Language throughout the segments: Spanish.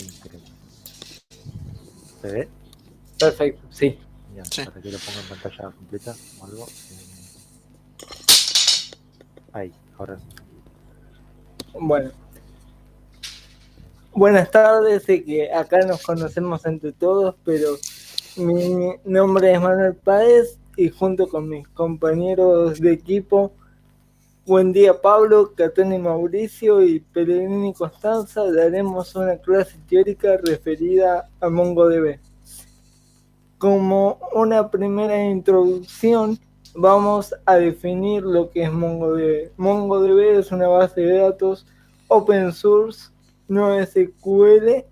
ahí creo. ¿Se ve? Perfecto, sí. Bien, Sí. para que lo ponga en pantalla completa o algo. Ahí, ahora sí. Bueno. Buenas tardes, sé que acá nos conocemos entre todos, pero mi nombre es Manuel Páez y junto con mis compañeros de equipo, Buen día Pablo, Catón y Mauricio y Pellegrini y Constanza, daremos una clase teórica referida a MongoDB. Como una primera introducción, vamos a definir lo que es MongoDB. MongoDB es una base de datos open source, no SQL,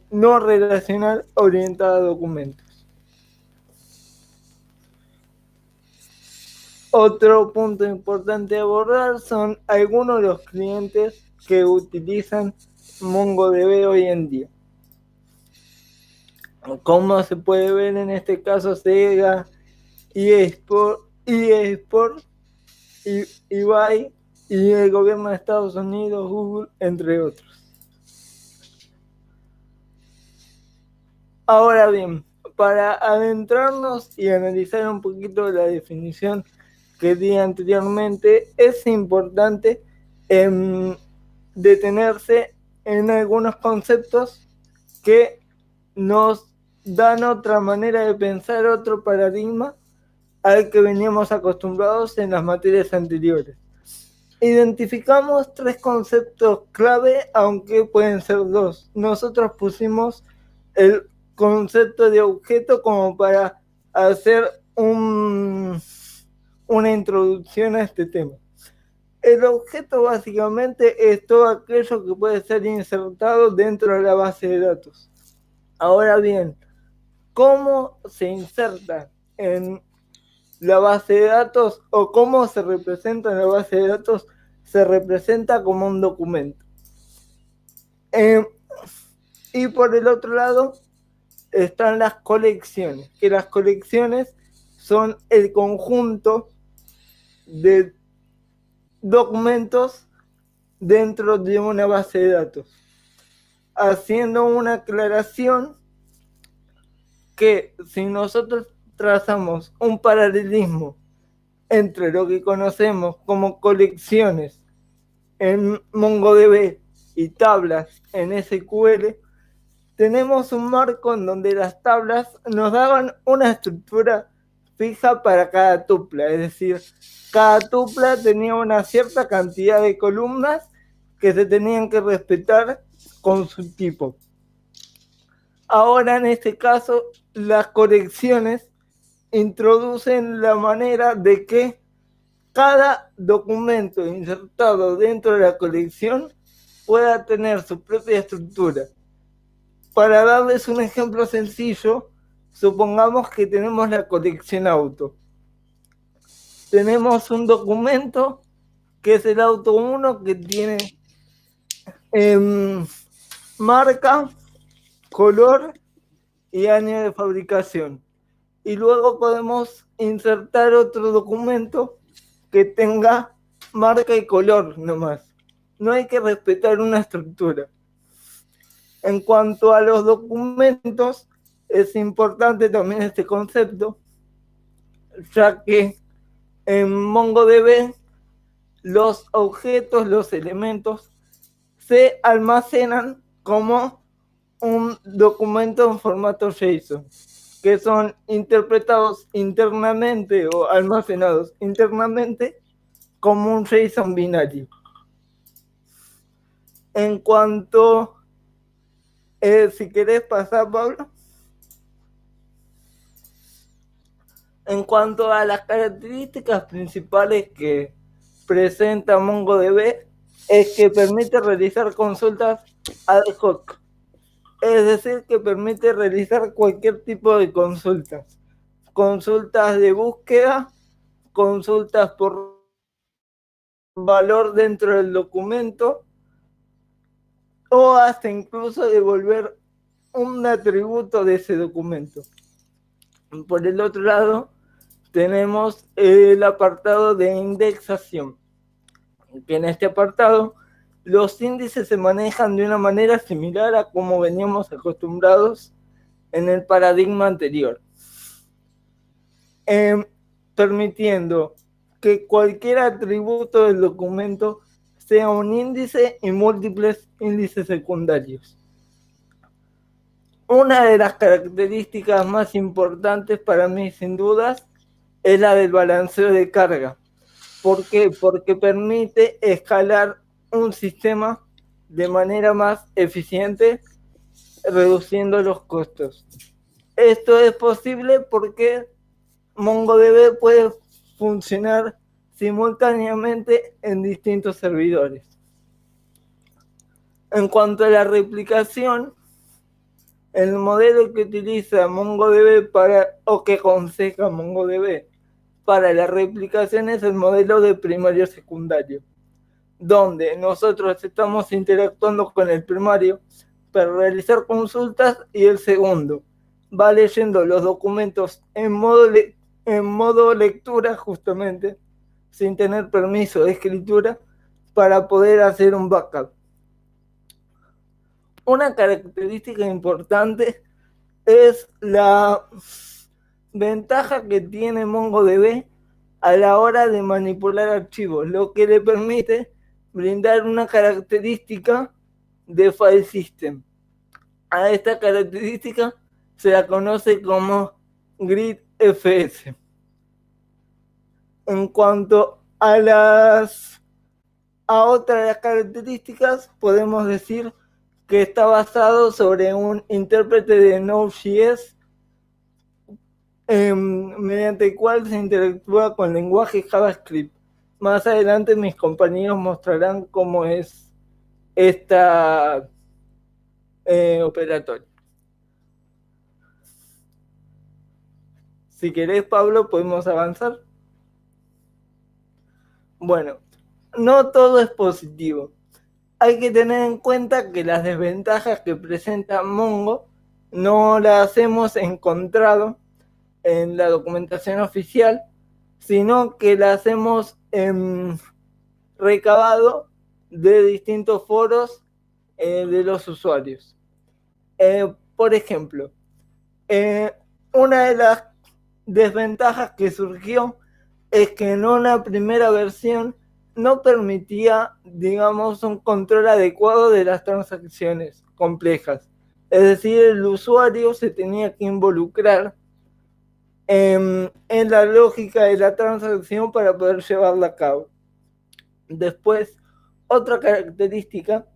no relacional, orientada a documentos. Otro punto importante a abordar son algunos de los clientes que utilizan MongoDB hoy en día. Como se puede ver en este caso, Sega, eSport, eBay y el gobierno de Estados Unidos, Google, entre otros. Ahora bien, para adentrarnos y analizar un poquito la definición que di anteriormente, es importante detenerse en algunos conceptos que nos dan otra manera de pensar, otro paradigma al que veníamos acostumbrados en las materias anteriores. Identificamos 3 conceptos clave, aunque pueden ser 2. Nosotros pusimos el concepto de objeto como para hacer una introducción a este tema. El objeto básicamente es todo aquello que puede ser insertado dentro de la base de datos. Ahora bien, ¿cómo se inserta en la base de datos o cómo se representa en la base de datos? Se representa como un documento. Y por el otro lado están las colecciones, que las colecciones son el conjunto de documentos dentro de una base de datos, haciendo una aclaración que si nosotros trazamos un paralelismo entre lo que conocemos como colecciones en MongoDB y tablas en SQL, tenemos un marco en donde las tablas nos daban una estructura fija para cada tupla, es decir, cada tupla tenía una cierta cantidad de columnas que se tenían que respetar con su tipo. Ahora, en este caso, las colecciones introducen la manera de que cada documento insertado dentro de la colección pueda tener su propia estructura. Para darles un ejemplo sencillo, supongamos que tenemos la colección auto. Tenemos un documento que es el auto 1 que tiene marca, color y año de fabricación. Y luego podemos insertar otro documento que tenga marca y color nomás. No hay que respetar una estructura. En cuanto a los documentos, es importante también este concepto, ya que en MongoDB los objetos, los elementos, se almacenan como un documento en formato JSON, que son interpretados internamente o almacenados internamente como un JSON binario. En cuanto, si querés pasar, Pablo. En cuanto a las características principales que presenta MongoDB, es que permite realizar consultas ad hoc. Es decir, que permite realizar cualquier tipo de consultas. Consultas de búsqueda, consultas por valor dentro del documento, o hasta incluso devolver un atributo de ese documento. Por el otro lado, tenemos el apartado de indexación, que en este apartado los índices se manejan de una manera similar a como veníamos acostumbrados en el paradigma anterior, permitiendo que cualquier atributo del documento sea un índice y múltiples índices secundarios. Una de las características más importantes para mí, sin dudas, es la del balanceo de carga. ¿Por qué? Porque permite escalar un sistema de manera más eficiente, reduciendo los costos. Esto es posible porque MongoDB puede funcionar simultáneamente en distintos servidores. En cuanto a la replicación, el modelo que utiliza MongoDB o que aconseja MongoDB para la replicación es el modelo de primario-secundario, donde nosotros estamos interactuando con el primario para realizar consultas y el segundo va leyendo los documentos en modo lectura, justamente, sin tener permiso de escritura, para poder hacer un backup. Una característica importante es la ventaja que tiene MongoDB a la hora de manipular archivos, lo que le permite brindar una característica de file system. A esta característica se la conoce como gridfs. En cuanto a otras características, podemos decir que está basado sobre un intérprete de Node.js mediante el cual se interactúa con lenguaje JavaScript. Más adelante mis compañeros mostrarán cómo es esta operatoria. Si querés, Pablo, podemos avanzar. Bueno, no todo es positivo. Hay que tener en cuenta que las desventajas que presenta Mongo no las hemos encontrado en la documentación oficial, sino que las hemos recabado de distintos foros de los usuarios. Por ejemplo, una de las desventajas que surgió es que en una primera versión no permitía, digamos, un control adecuado de las transacciones complejas. Es decir, el usuario se tenía que involucrar en la lógica de la transacción para poder llevarla a cabo. Después, otra característica,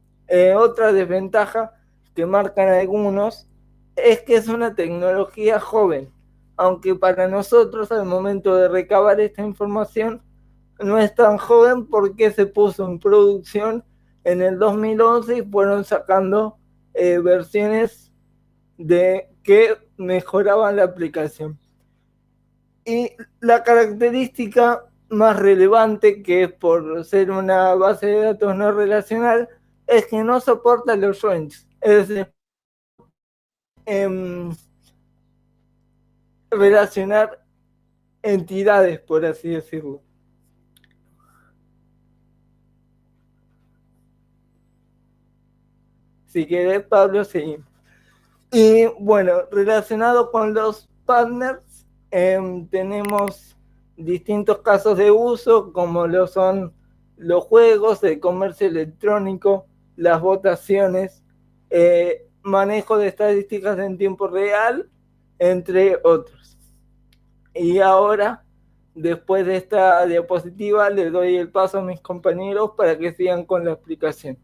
otra desventaja que marcan algunos, es que es una tecnología joven, aunque para nosotros al momento de recabar esta información no es tan joven porque se puso en producción en el 2011 y fueron sacando versiones que mejoraban la aplicación. Y la característica más relevante, que es por ser una base de datos no relacional, es que no soporta los joins. Es decir, relacionar entidades, por así decirlo. Si querés, Pablo, seguimos. Y bueno, relacionado con los partners, tenemos distintos casos de uso, como lo son los juegos, el comercio electrónico, las votaciones, manejo de estadísticas en tiempo real, entre otros. Y ahora, después de esta diapositiva, le doy el paso a mis compañeros para que sigan con la explicación.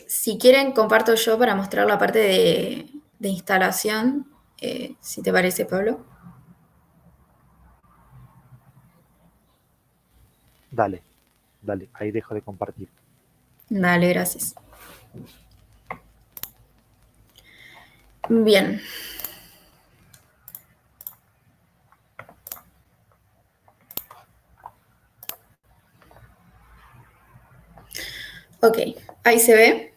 Si quieren, comparto yo para mostrar la parte de instalación, si te parece, Pablo. Dale, ahí dejo de compartir. Dale, gracias. Bien. Ok, ahí se ve.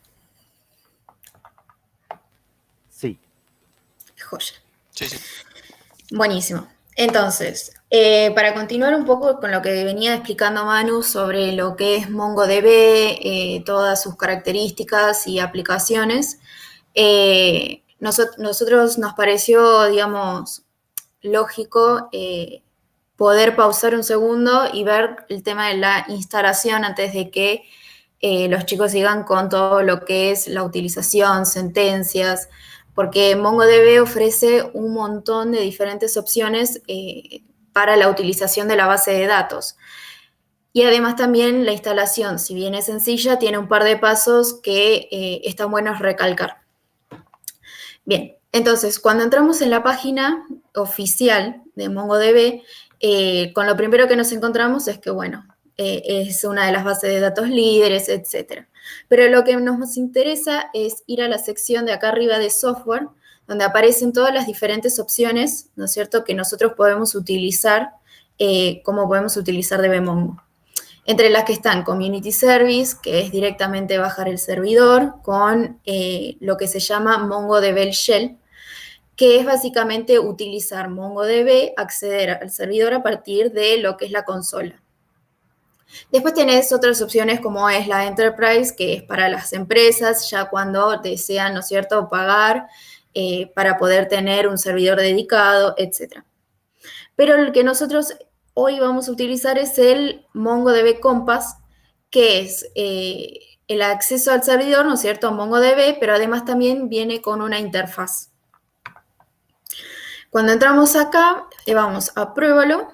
Sí. Joya. Sí. Buenísimo. Entonces, para continuar un poco con lo que venía explicando Manu sobre lo que es MongoDB, todas sus características y aplicaciones, nosotros nos pareció, digamos, lógico poder pausar un segundo y ver el tema de la instalación antes de que los chicos sigan con todo lo que es la utilización, sentencias, porque MongoDB ofrece un montón de diferentes opciones para la utilización de la base de datos. Y además también la instalación, si bien es sencilla, tiene un par de pasos que están buenos recalcar. Bien, entonces cuando entramos en la página oficial de MongoDB, con lo primero que nos encontramos es que, bueno, es una de las bases de datos líderes, etc. Pero lo que nos interesa es ir a la sección de acá arriba de software, donde aparecen todas las diferentes opciones, ¿no es cierto?, que nosotros podemos utilizar, como podemos utilizar DBMongo. Entre las que están Community Service, que es directamente bajar el servidor, con lo que se llama MongoDB Shell, que es básicamente utilizar MongoDB, acceder al servidor a partir de lo que es la consola. Después tenés otras opciones como es la Enterprise, que es para las empresas, ya cuando desean, ¿no es cierto?, pagar para poder tener un servidor dedicado, etc. Pero el que nosotros hoy vamos a utilizar es el MongoDB Compass, que es el acceso al servidor, ¿no es cierto?, MongoDB, pero además también viene con una interfaz. Cuando entramos acá, vamos a pruébalo.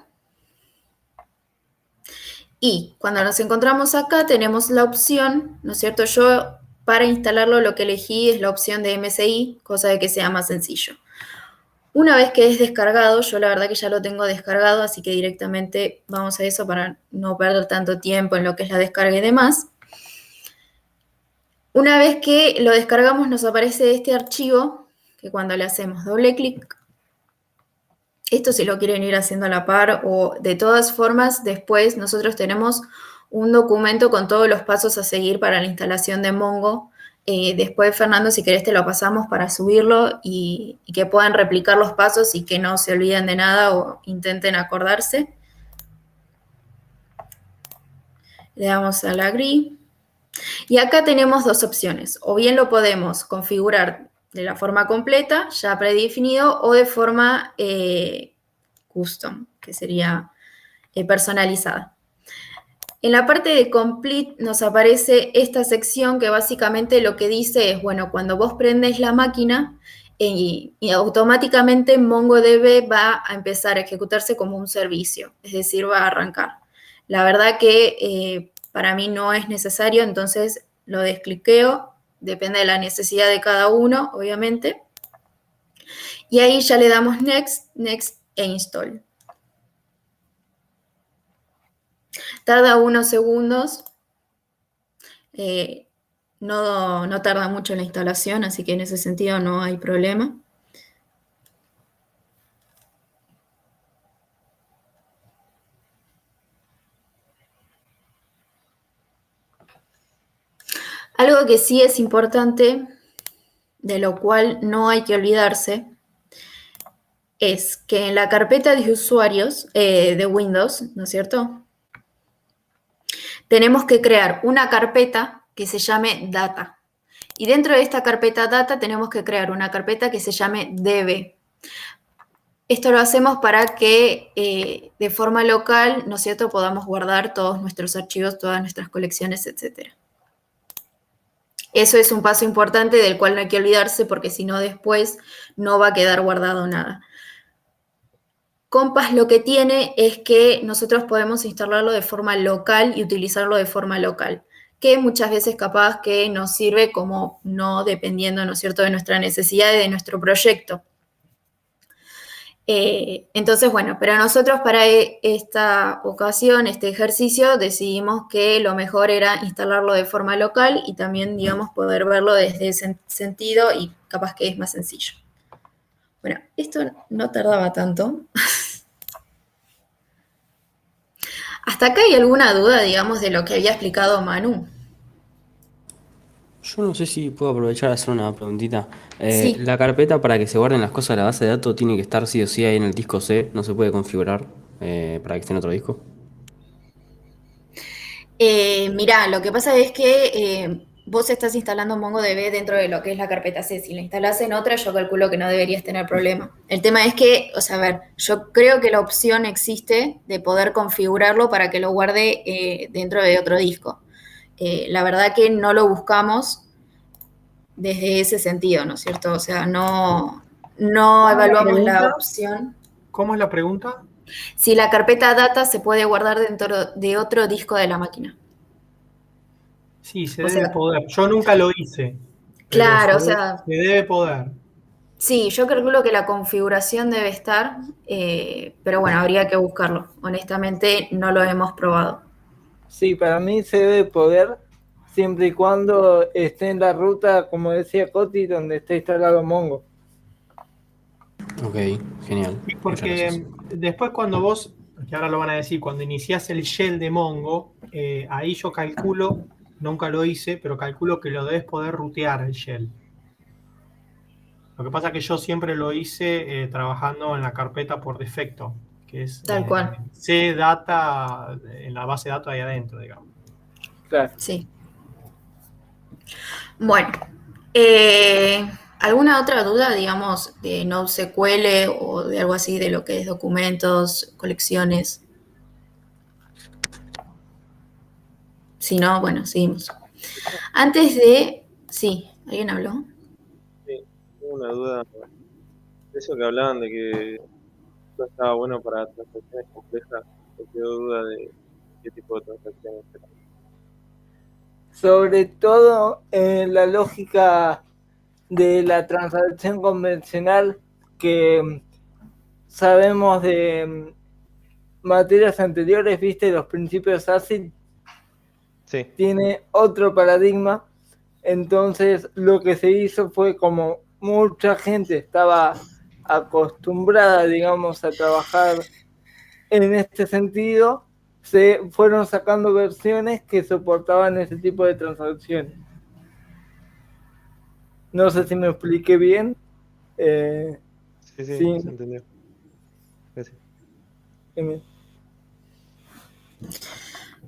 Y cuando nos encontramos acá, tenemos la opción, ¿no es cierto? Yo, para instalarlo, lo que elegí es la opción de MSI, cosa de que sea más sencillo. Una vez que es descargado, yo la verdad que ya lo tengo descargado, así que directamente vamos a eso para no perder tanto tiempo en lo que es la descarga y demás. Una vez que lo descargamos, nos aparece este archivo, que cuando le hacemos doble clic, esto si lo quieren ir haciendo a la par, o de todas formas, después nosotros tenemos un documento con todos los pasos a seguir para la instalación de Mongo. Después, Fernando, si querés te lo pasamos para subirlo y que puedan replicar los pasos y que no se olviden de nada o intenten acordarse. Le damos al agree. Y acá tenemos dos opciones. O bien lo podemos configurar de la forma completa, ya predefinido, o de forma custom, que sería personalizada. En la parte de complete nos aparece esta sección que básicamente lo que dice es, bueno, cuando vos prendes la máquina y automáticamente MongoDB va a empezar a ejecutarse como un servicio, es decir, va a arrancar. La verdad que para mí no es necesario, entonces lo descliqueo, depende de la necesidad de cada uno, obviamente. Y ahí ya le damos Next, Next e Install. Tarda unos segundos, no tarda mucho la instalación, así que en ese sentido no hay problema. Algo que sí es importante, de lo cual no hay que olvidarse, es que en la carpeta de usuarios de Windows, ¿no es cierto?, tenemos que crear una carpeta que se llame Data. Y dentro de esta carpeta Data tenemos que crear una carpeta que se llame DB. Esto lo hacemos para que de forma local, ¿no es cierto?, podamos guardar todos nuestros archivos, todas nuestras colecciones, etc. Eso es un paso importante del cual no hay que olvidarse porque si no después no va a quedar guardado nada. Compass lo que tiene es que nosotros podemos instalarlo de forma local y utilizarlo de forma local, que muchas veces capaz que nos sirve como no dependiendo, ¿no es cierto?, de nuestra necesidad y de nuestro proyecto. Entonces, bueno, pero nosotros para esta ocasión, este ejercicio, decidimos que lo mejor era instalarlo de forma local y también, digamos, poder verlo desde ese sentido y capaz que es más sencillo. Bueno, esto no tardaba tanto. ¿Hasta acá hay alguna duda, digamos, de lo que había explicado Manu? Yo no sé si puedo aprovechar a hacer una preguntita. Sí. La carpeta para que se guarden las cosas de la base de datos tiene que estar sí o sí ahí en el disco C, no se puede configurar para que esté en otro disco. Mirá, lo que pasa es que vos estás instalando MongoDB dentro de lo que es la carpeta C. Si la instalás en otra, yo calculo que no deberías tener problema. El tema es que, o sea, a ver, yo creo que la opción existe de poder configurarlo para que lo guarde dentro de otro disco. La verdad que no lo buscamos desde ese sentido, ¿no es cierto? O sea, no ¿Cómo es la evaluamos la pregunta? opción. ¿Cómo es la pregunta? Si la carpeta data se puede guardar dentro de otro disco de la máquina. Sí, se O debe sea, poder. Yo nunca lo hice, pero claro, o sea, se debe poder. sí, yo calculo que la configuración debe estar, pero bueno, habría que buscarlo. Honestamente, no lo hemos probado. Sí, para mí se debe poder siempre y cuando esté en la ruta, como decía Coti, donde esté instalado Mongo. Ok, genial. Sí, Muchas gracias. porque después cuando vos, que ahora lo van a decir, cuando iniciás el shell de Mongo, ahí yo calculo, nunca lo hice, pero calculo que lo debes poder rutear el shell. Lo que pasa es que yo siempre lo hice trabajando en la carpeta por defecto, que es Tal cual, C data en la base de datos ahí adentro, digamos. Claro. sí. Bueno, ¿alguna otra duda, digamos, de NoSQL o de algo así, de lo que es documentos, colecciones? Si no, bueno, seguimos. Antes de... Sí, ¿alguien habló? Sí, tengo una duda. Eso que hablaban de que esto estaba bueno para transacciones complejas, me quedó duda de qué tipo de transacciones eran. Sobre todo en la lógica de la transacción convencional que sabemos de materias anteriores, viste, los principios ACID, Sí, tiene otro paradigma. Entonces lo que se hizo fue, como mucha gente estaba acostumbrada, digamos, a trabajar en este sentido, se fueron sacando versiones que soportaban ese tipo de transacciones. No sé si me expliqué bien. sí, Sí. se entendió. Gracias.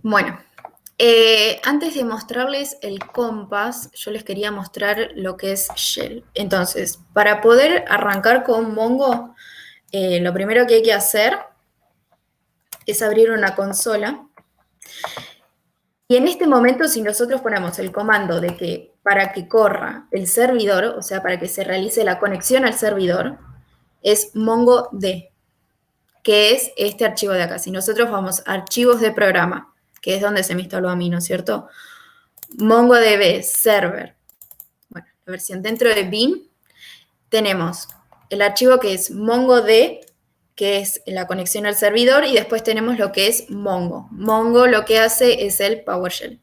Bueno, antes de mostrarles el compás, yo les quería mostrar lo que es Shell. Entonces, para poder arrancar con Mongo, lo primero que hay que hacer es abrir una consola. Y en este momento, si nosotros ponemos el comando de que para que corra el servidor, o sea, para que se realice la conexión al servidor, es mongo d, que es este archivo de acá. Si nosotros vamos a archivos de programa, que es donde se me instaló a mí, ¿no es cierto? MongoDB server. Bueno, la versión dentro de bin tenemos el archivo que es mongodb, que es la conexión al servidor, y después tenemos lo que es Mongo. Mongo lo que hace es el PowerShell.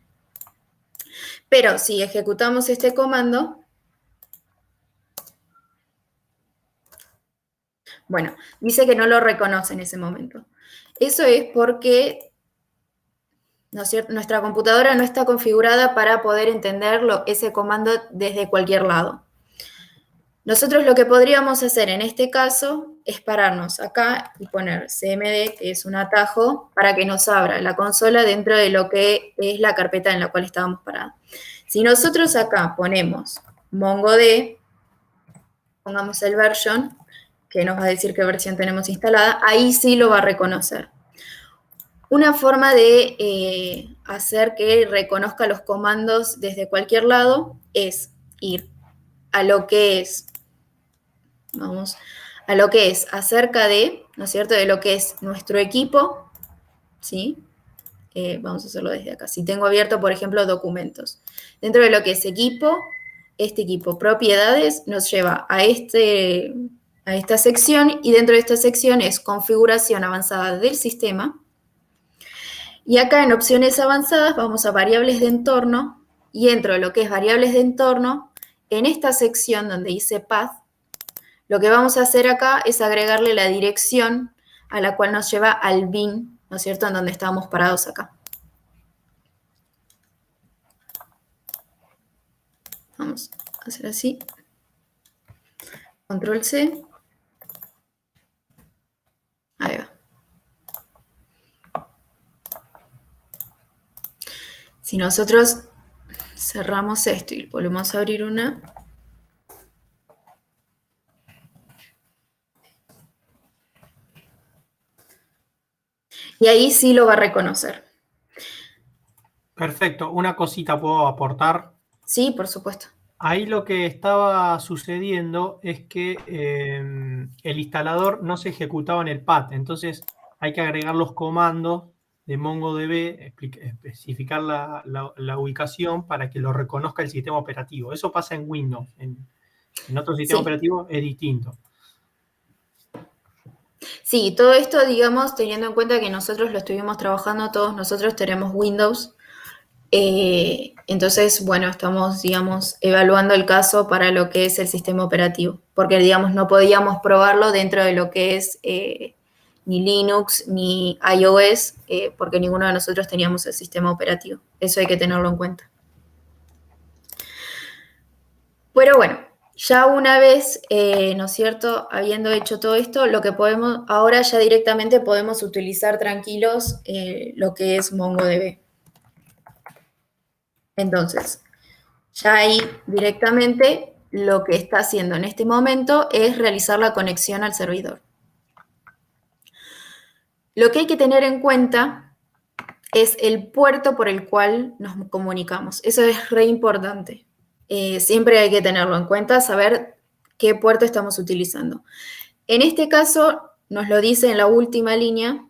Pero si ejecutamos este comando, bueno, dice que no lo reconoce en ese momento. Eso es porque, ¿no es cierto?, nuestra computadora no está configurada para poder entender ese comando desde cualquier lado. Nosotros lo que podríamos hacer en este caso es pararnos acá y poner cmd, que es un atajo, para que nos abra la consola dentro de lo que es la carpeta en la cual estábamos parados. Si nosotros acá ponemos mongodb, pongamos el version, que nos va a decir qué versión tenemos instalada, ahí sí lo va a reconocer. Una forma de hacer que reconozca los comandos desde cualquier lado es ir a lo que es, vamos, a lo que es acerca de, ¿no es cierto?, de lo que es nuestro equipo, ¿sí? Vamos a hacerlo desde acá. Si tengo abierto, por ejemplo, documentos. Dentro de lo que es equipo, este equipo, propiedades, nos lleva a esta sección, y dentro de esta sección es configuración avanzada del sistema. Y acá en opciones avanzadas vamos a variables de entorno, y dentro de lo que es variables de entorno, en esta sección donde dice path, lo que vamos a hacer acá es agregarle la dirección a la cual nos lleva al bin, ¿no es cierto?, en donde estábamos parados acá. Vamos a hacer así. Control C. Ahí va. Si nosotros cerramos esto y volvemos a abrir una, y ahí sí lo va a reconocer. Perfecto. Una cosita puedo aportar. Sí, por supuesto. Ahí lo que estaba sucediendo es que el instalador no se ejecutaba en el pad, entonces hay que agregar los comandos de MongoDB, especificar la ubicación para que lo reconozca el sistema operativo. Eso pasa en Windows, en otro sistema Sí. operativo es distinto. Sí, todo esto, digamos, teniendo en cuenta que nosotros lo estuvimos trabajando, todos nosotros tenemos Windows. Entonces, bueno, estamos, digamos, evaluando el caso para lo que es el sistema operativo, porque, digamos, no podíamos probarlo dentro de lo que es ni Linux ni iOS, porque ninguno de nosotros teníamos el sistema operativo. Eso hay que tenerlo en cuenta. Pero bueno, ya una vez, ¿no es cierto?, habiendo hecho todo esto, lo que podemos, ahora ya directamente podemos utilizar tranquilos lo que es MongoDB. Entonces, ya ahí directamente lo que está haciendo en este momento es realizar la conexión al servidor. Lo que hay que tener en cuenta es el puerto por el cual nos comunicamos. Eso es re importante. Siempre hay que tenerlo en cuenta, saber qué puerto estamos utilizando. En este caso, nos lo dice en la última línea,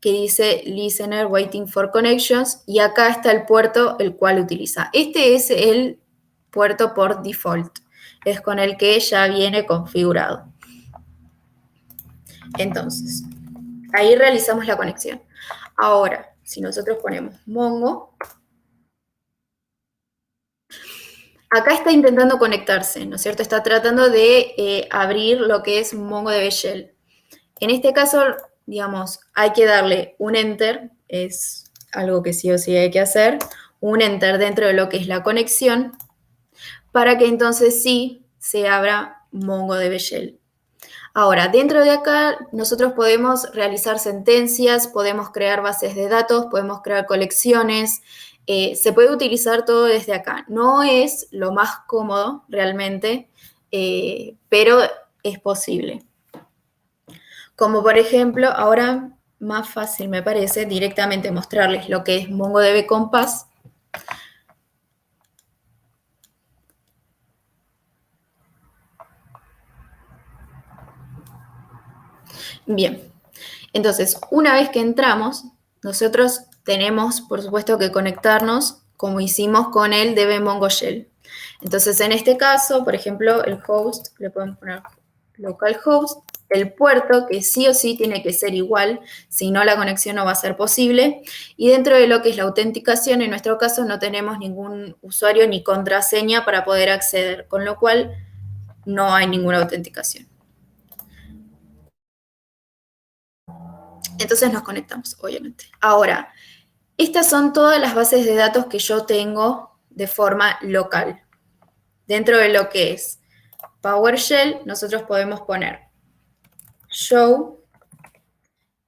que dice Listener Waiting for Connections, y acá está el puerto el cual utiliza. Este es el puerto por default, es con el que ya viene configurado. Entonces, ahí realizamos la conexión. Ahora, si nosotros ponemos Mongo, acá está intentando conectarse, ¿no es cierto? Está tratando de abrir lo que es MongoDB Shell. En este caso, digamos, hay que darle un enter, es algo que sí o sí hay que hacer, un enter dentro de lo que es la conexión, para que entonces sí se abra MongoDB Shell. Ahora, dentro de acá nosotros podemos realizar sentencias, podemos crear bases de datos, podemos crear colecciones, se puede utilizar todo desde acá. No es lo más cómodo realmente, pero es posible. Como por ejemplo, ahora más fácil me parece directamente mostrarles lo que es MongoDB Compass. Bien, entonces una vez que entramos, nosotros tenemos por supuesto que conectarnos como hicimos con el DB Mongo Shell. Entonces en este caso, por ejemplo, el host, le podemos poner localhost, el puerto, que sí o sí tiene que ser igual, si no la conexión no va a ser posible, y dentro de lo que es la autenticación, en nuestro caso no tenemos ningún usuario ni contraseña para poder acceder, con lo cual no hay ninguna autenticación. Entonces nos conectamos, obviamente. Ahora, estas son todas las bases de datos que yo tengo de forma local. Dentro de lo que es PowerShell, nosotros podemos poner show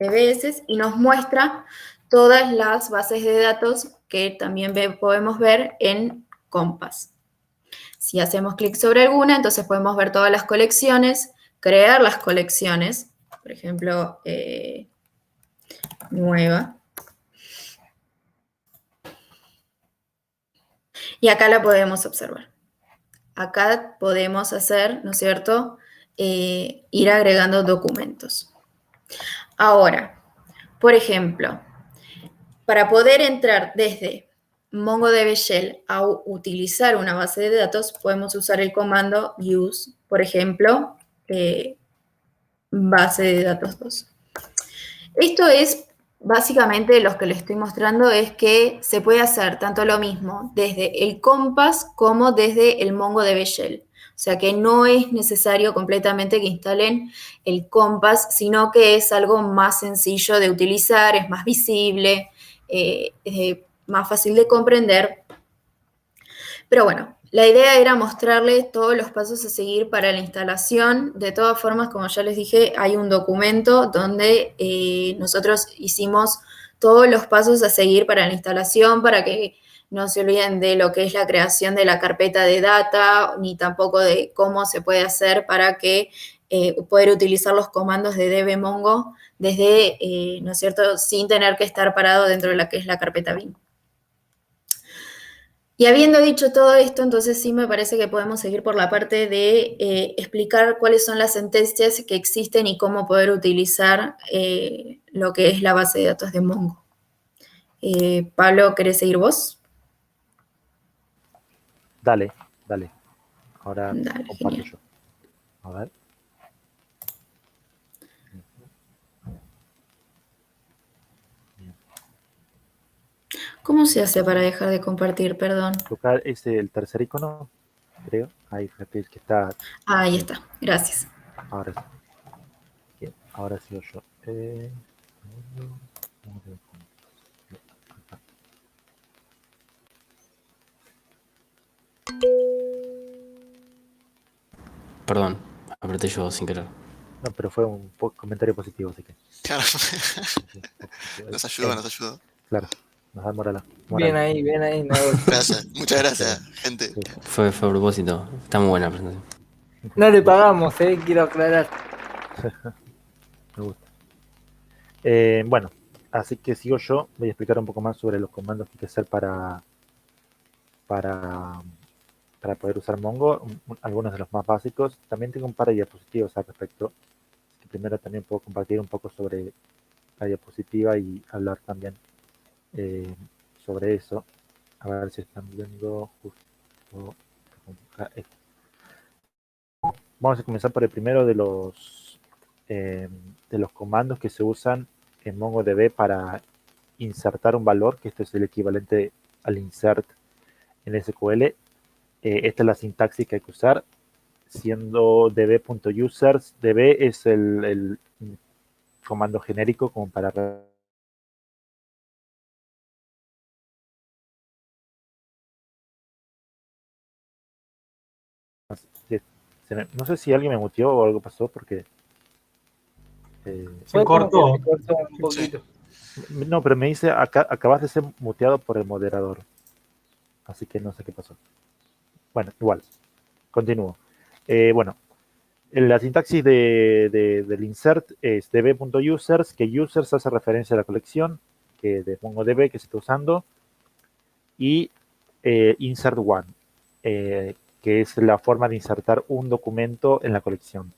DBS y nos muestra todas las bases de datos que también podemos ver en Compass. Si hacemos clic sobre alguna, entonces podemos ver todas las colecciones, crear las colecciones, por ejemplo, nueva. Y acá la podemos observar. Acá podemos hacer, ¿no es cierto?, ir agregando documentos. Ahora, por ejemplo, para poder entrar desde MongoDB Shell a utilizar una base de datos, podemos usar el comando use, por ejemplo, base de datos 2. Esto es básicamente lo que les estoy mostrando es que se puede hacer tanto lo mismo desde el Compass como desde el MongoDB Shell. O sea que no es necesario completamente que instalen el Compass, sino que es algo más sencillo de utilizar, es más visible, es más fácil de comprender. Pero bueno, la idea era mostrarles todos los pasos a seguir para la instalación. De todas formas, como ya les dije, hay un documento donde nosotros hicimos todos los pasos a seguir para la instalación, para que no se olviden de lo que es la creación de la carpeta de data, ni tampoco de cómo se puede hacer para que poder utilizar los comandos de dbmongo desde, ¿no es cierto?, sin tener que estar parado dentro de la que es la carpeta bin. Y habiendo dicho todo esto, entonces sí me parece que podemos seguir por la parte de explicar cuáles son las sentencias que existen y cómo poder utilizar lo que es la base de datos de Mongo. Pablo, ¿querés seguir vos? Dale. Ahora Dale, comparto genial. yo. A ver. ¿Cómo se hace para dejar de compartir? Perdón. Tocar el tercer icono, creo. Ahí, fíjate que está. Ahí está, gracias. Ahora sí. Bien, ahora sigo yo. Perdón, apreté yo sin querer. No, pero fue un comentario positivo, así que. Claro. Sí, Nos ayudó. Claro, nos da moral. Bien ahí, Nahuel. Gracias, muchas gracias, gente. Sí. Fue a propósito. Está muy buena la presentación. No le pagamos, quiero aclarar. Me gusta. Bueno, así que sigo yo. Voy a explicar un poco más sobre los comandos que hay que hacer para poder usar Mongo. Algunos de los más básicos. También tengo un par de diapositivas al respecto. Primero también puedo compartir un poco sobre la diapositiva y hablar también sobre eso. A ver si están viendo justo esto. Vamos a comenzar por el primero de los comandos que se usan en MongoDB para insertar un valor, que esto es el equivalente al insert en SQL. Esta es la sintaxis que hay que usar, siendo db.users. db es el comando genérico como para... No sé si alguien me muteó o algo pasó porque... Se cortó. Se cortó un poquito. No, pero me dice, acabas de ser muteado por el moderador. Así que no sé qué pasó. Bueno, igual. Continúo. Bueno, la sintaxis del insert es db.users, que users hace referencia a la colección que de MongoDB que se está usando, y insert one, que es la forma de insertar un documento en la colección.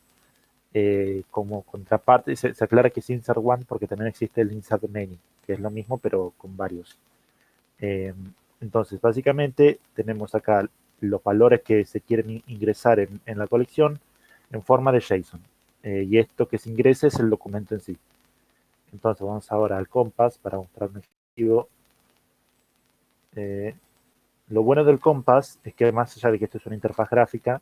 Como contraparte, se aclara que es insert one porque también existe el insert many, que es lo mismo pero con varios. Entonces, básicamente tenemos acá los valores que se quieren ingresar en la colección en forma de JSON. Y esto que se ingrese es el documento en sí. Entonces vamos ahora al Compass para mostrar un ejemplo. Lo bueno del Compass es que más allá de que esto es una interfaz gráfica,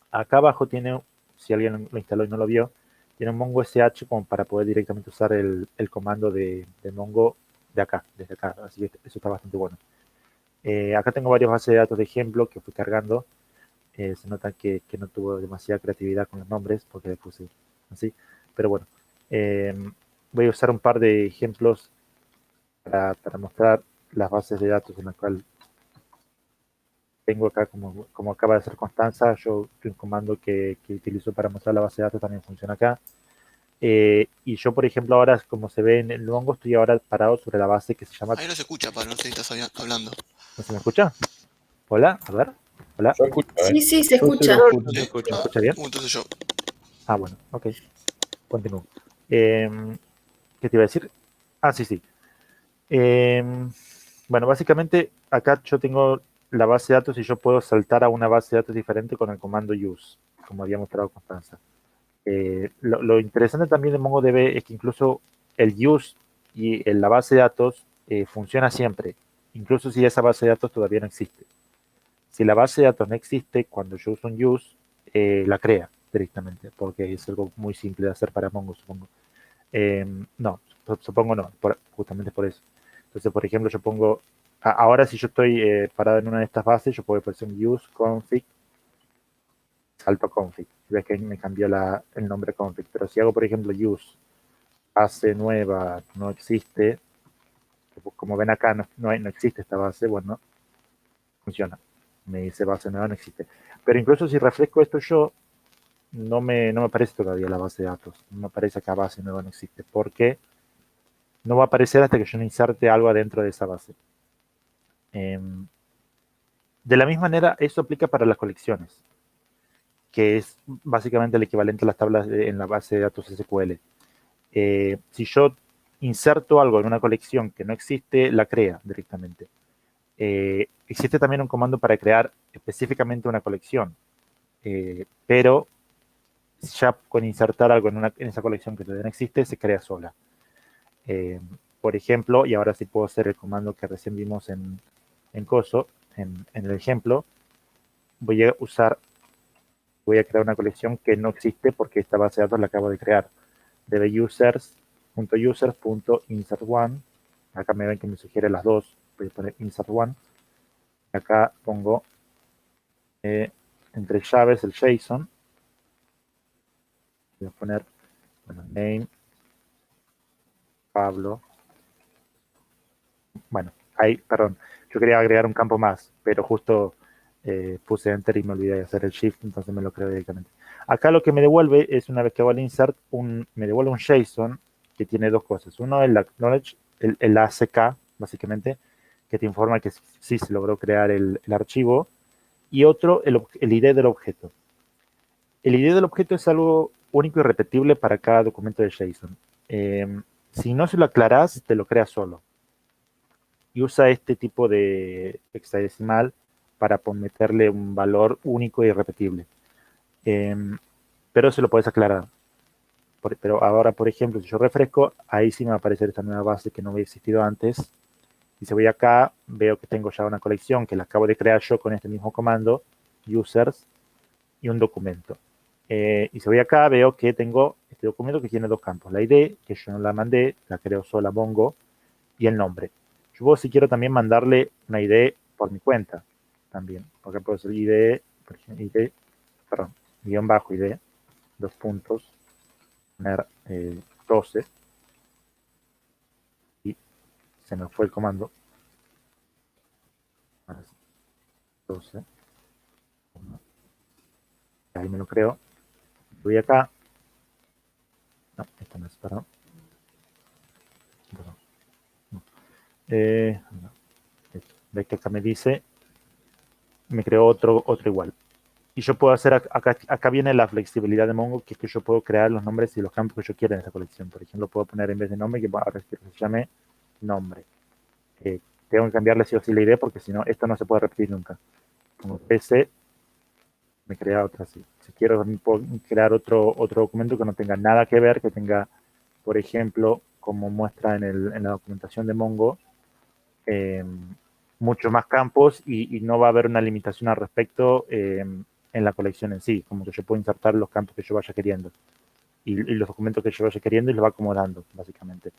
acá abajo tiene, si alguien lo instaló y no lo vio, tiene un Mongo SH como para poder directamente usar el comando de Mongo de acá, desde acá. Así que eso está bastante bueno. Acá tengo varias bases de datos de ejemplo que fui cargando. Se nota que no tuvo demasiada creatividad con los nombres porque le puse así. Pero bueno, voy a usar un par de ejemplos para mostrar las bases de datos en las cuales tengo acá, como acaba de hacer Constanza. Yo un comando que utilizo para mostrar la base de datos también funciona acá. Y yo, por ejemplo, ahora, como se ve en el Mongo, estoy ahora parado sobre la base que se llama... Ahí no se escucha, Pablo, no sé si estás hablando. ¿No se me escucha? Hola, a ver. Hola. Yo escucho, Sí, sí, se Yo sí escucha. lo escucho. ¿Sí? ¿Se escucha bien? Entonces yo. Ah, bueno, ok. Continúo. ¿Qué te iba a decir? Ah, sí. Bueno, básicamente acá yo tengo la base de datos y yo puedo saltar a una base de datos diferente con el comando use, como había mostrado Constanza. Lo interesante también de MongoDB es que incluso el use y la base de datos funciona siempre, incluso si esa base de datos todavía no existe. Si la base de datos no existe, cuando yo uso un use, la crea directamente, porque es algo muy simple de hacer para Mongo, supongo. No, supongo no, justamente por eso. Entonces, por ejemplo, yo pongo Ahora si yo estoy parado en una de estas bases, yo puedo poner un use config, salto config. Ves que me cambió el nombre config. Pero si hago, por ejemplo, use base nueva, no existe, como ven acá, no existe esta base, bueno, funciona. Me dice base nueva, no existe. Pero incluso si refresco esto yo, no me aparece todavía la base de datos. No me aparece acá base nueva, no existe. ¿Por qué? No va a aparecer hasta que yo no inserte algo adentro de esa base. De la misma manera, eso aplica para las colecciones, que es básicamente el equivalente a las tablas en la base de datos SQL. Si yo inserto algo en una colección que no existe, la crea directamente. Existe también un comando para crear específicamente una colección, pero ya con insertar algo en esa colección que todavía no existe, se crea sola. Por ejemplo, y ahora sí puedo hacer el comando que recién vimos en Coso, en el ejemplo, voy a crear una colección que no existe porque esta base de datos la acabo de crear. Debe users.users.insert1. Acá me ven que me sugiere las dos. Voy a poner insert1. Acá pongo entre llaves el JSON. Voy a poner name Pablo. Bueno, ahí, perdón. Yo quería agregar un campo más, pero justo puse enter y me olvidé de hacer el shift, entonces me lo creo directamente. Acá lo que me devuelve es, una vez que hago el insert, me devuelve un JSON que tiene dos cosas. Uno, el acknowledge, el ACK, básicamente, que te informa que sí se logró crear el archivo. Y otro, el ID del objeto. El ID del objeto es algo único y repetible para cada documento de JSON. Si no se lo aclaras, te lo crea solo. Y usa este tipo de hexadecimal para meterle un valor único y irrepetible. Pero se lo puedes aclarar. Pero ahora, por ejemplo, si yo refresco, ahí sí me va a aparecer esta nueva base que no había existido antes. Y si voy acá, veo que tengo ya una colección que la acabo de crear yo con este mismo comando, users, y un documento. Y si voy acá, veo que tengo este documento que tiene dos campos. La ID, que yo no la mandé, la creo sola Mongo, y el nombre. Yo puedo, si quiero, también mandarle una ID por mi cuenta. También. Porque puedo hacer ID, por ejemplo, guión bajo ID, 2 puntos, poner 12. Y se me fue el comando. 12. Ahí me lo creo. Voy acá. No, esto no es, perdón. No. Ves que acá me dice, me creo otro igual. Y yo puedo hacer, acá viene la flexibilidad de Mongo, que es que yo puedo crear los nombres y los campos que yo quiera en esta colección. Por ejemplo, puedo poner en vez de nombre, que ahora se llame nombre. Tengo que cambiarle sí o sí la ID, porque si no, esto no se puede repetir nunca. Como PC, me crea otra así. Si quiero, puedo crear otro documento que no tenga nada que ver, que tenga, por ejemplo, como muestra en la documentación de Mongo, muchos más campos y no va a haber una limitación al respecto en la colección en sí, como que yo puedo insertar los campos que yo vaya queriendo y los documentos que yo vaya queriendo y los va acomodando, básicamente.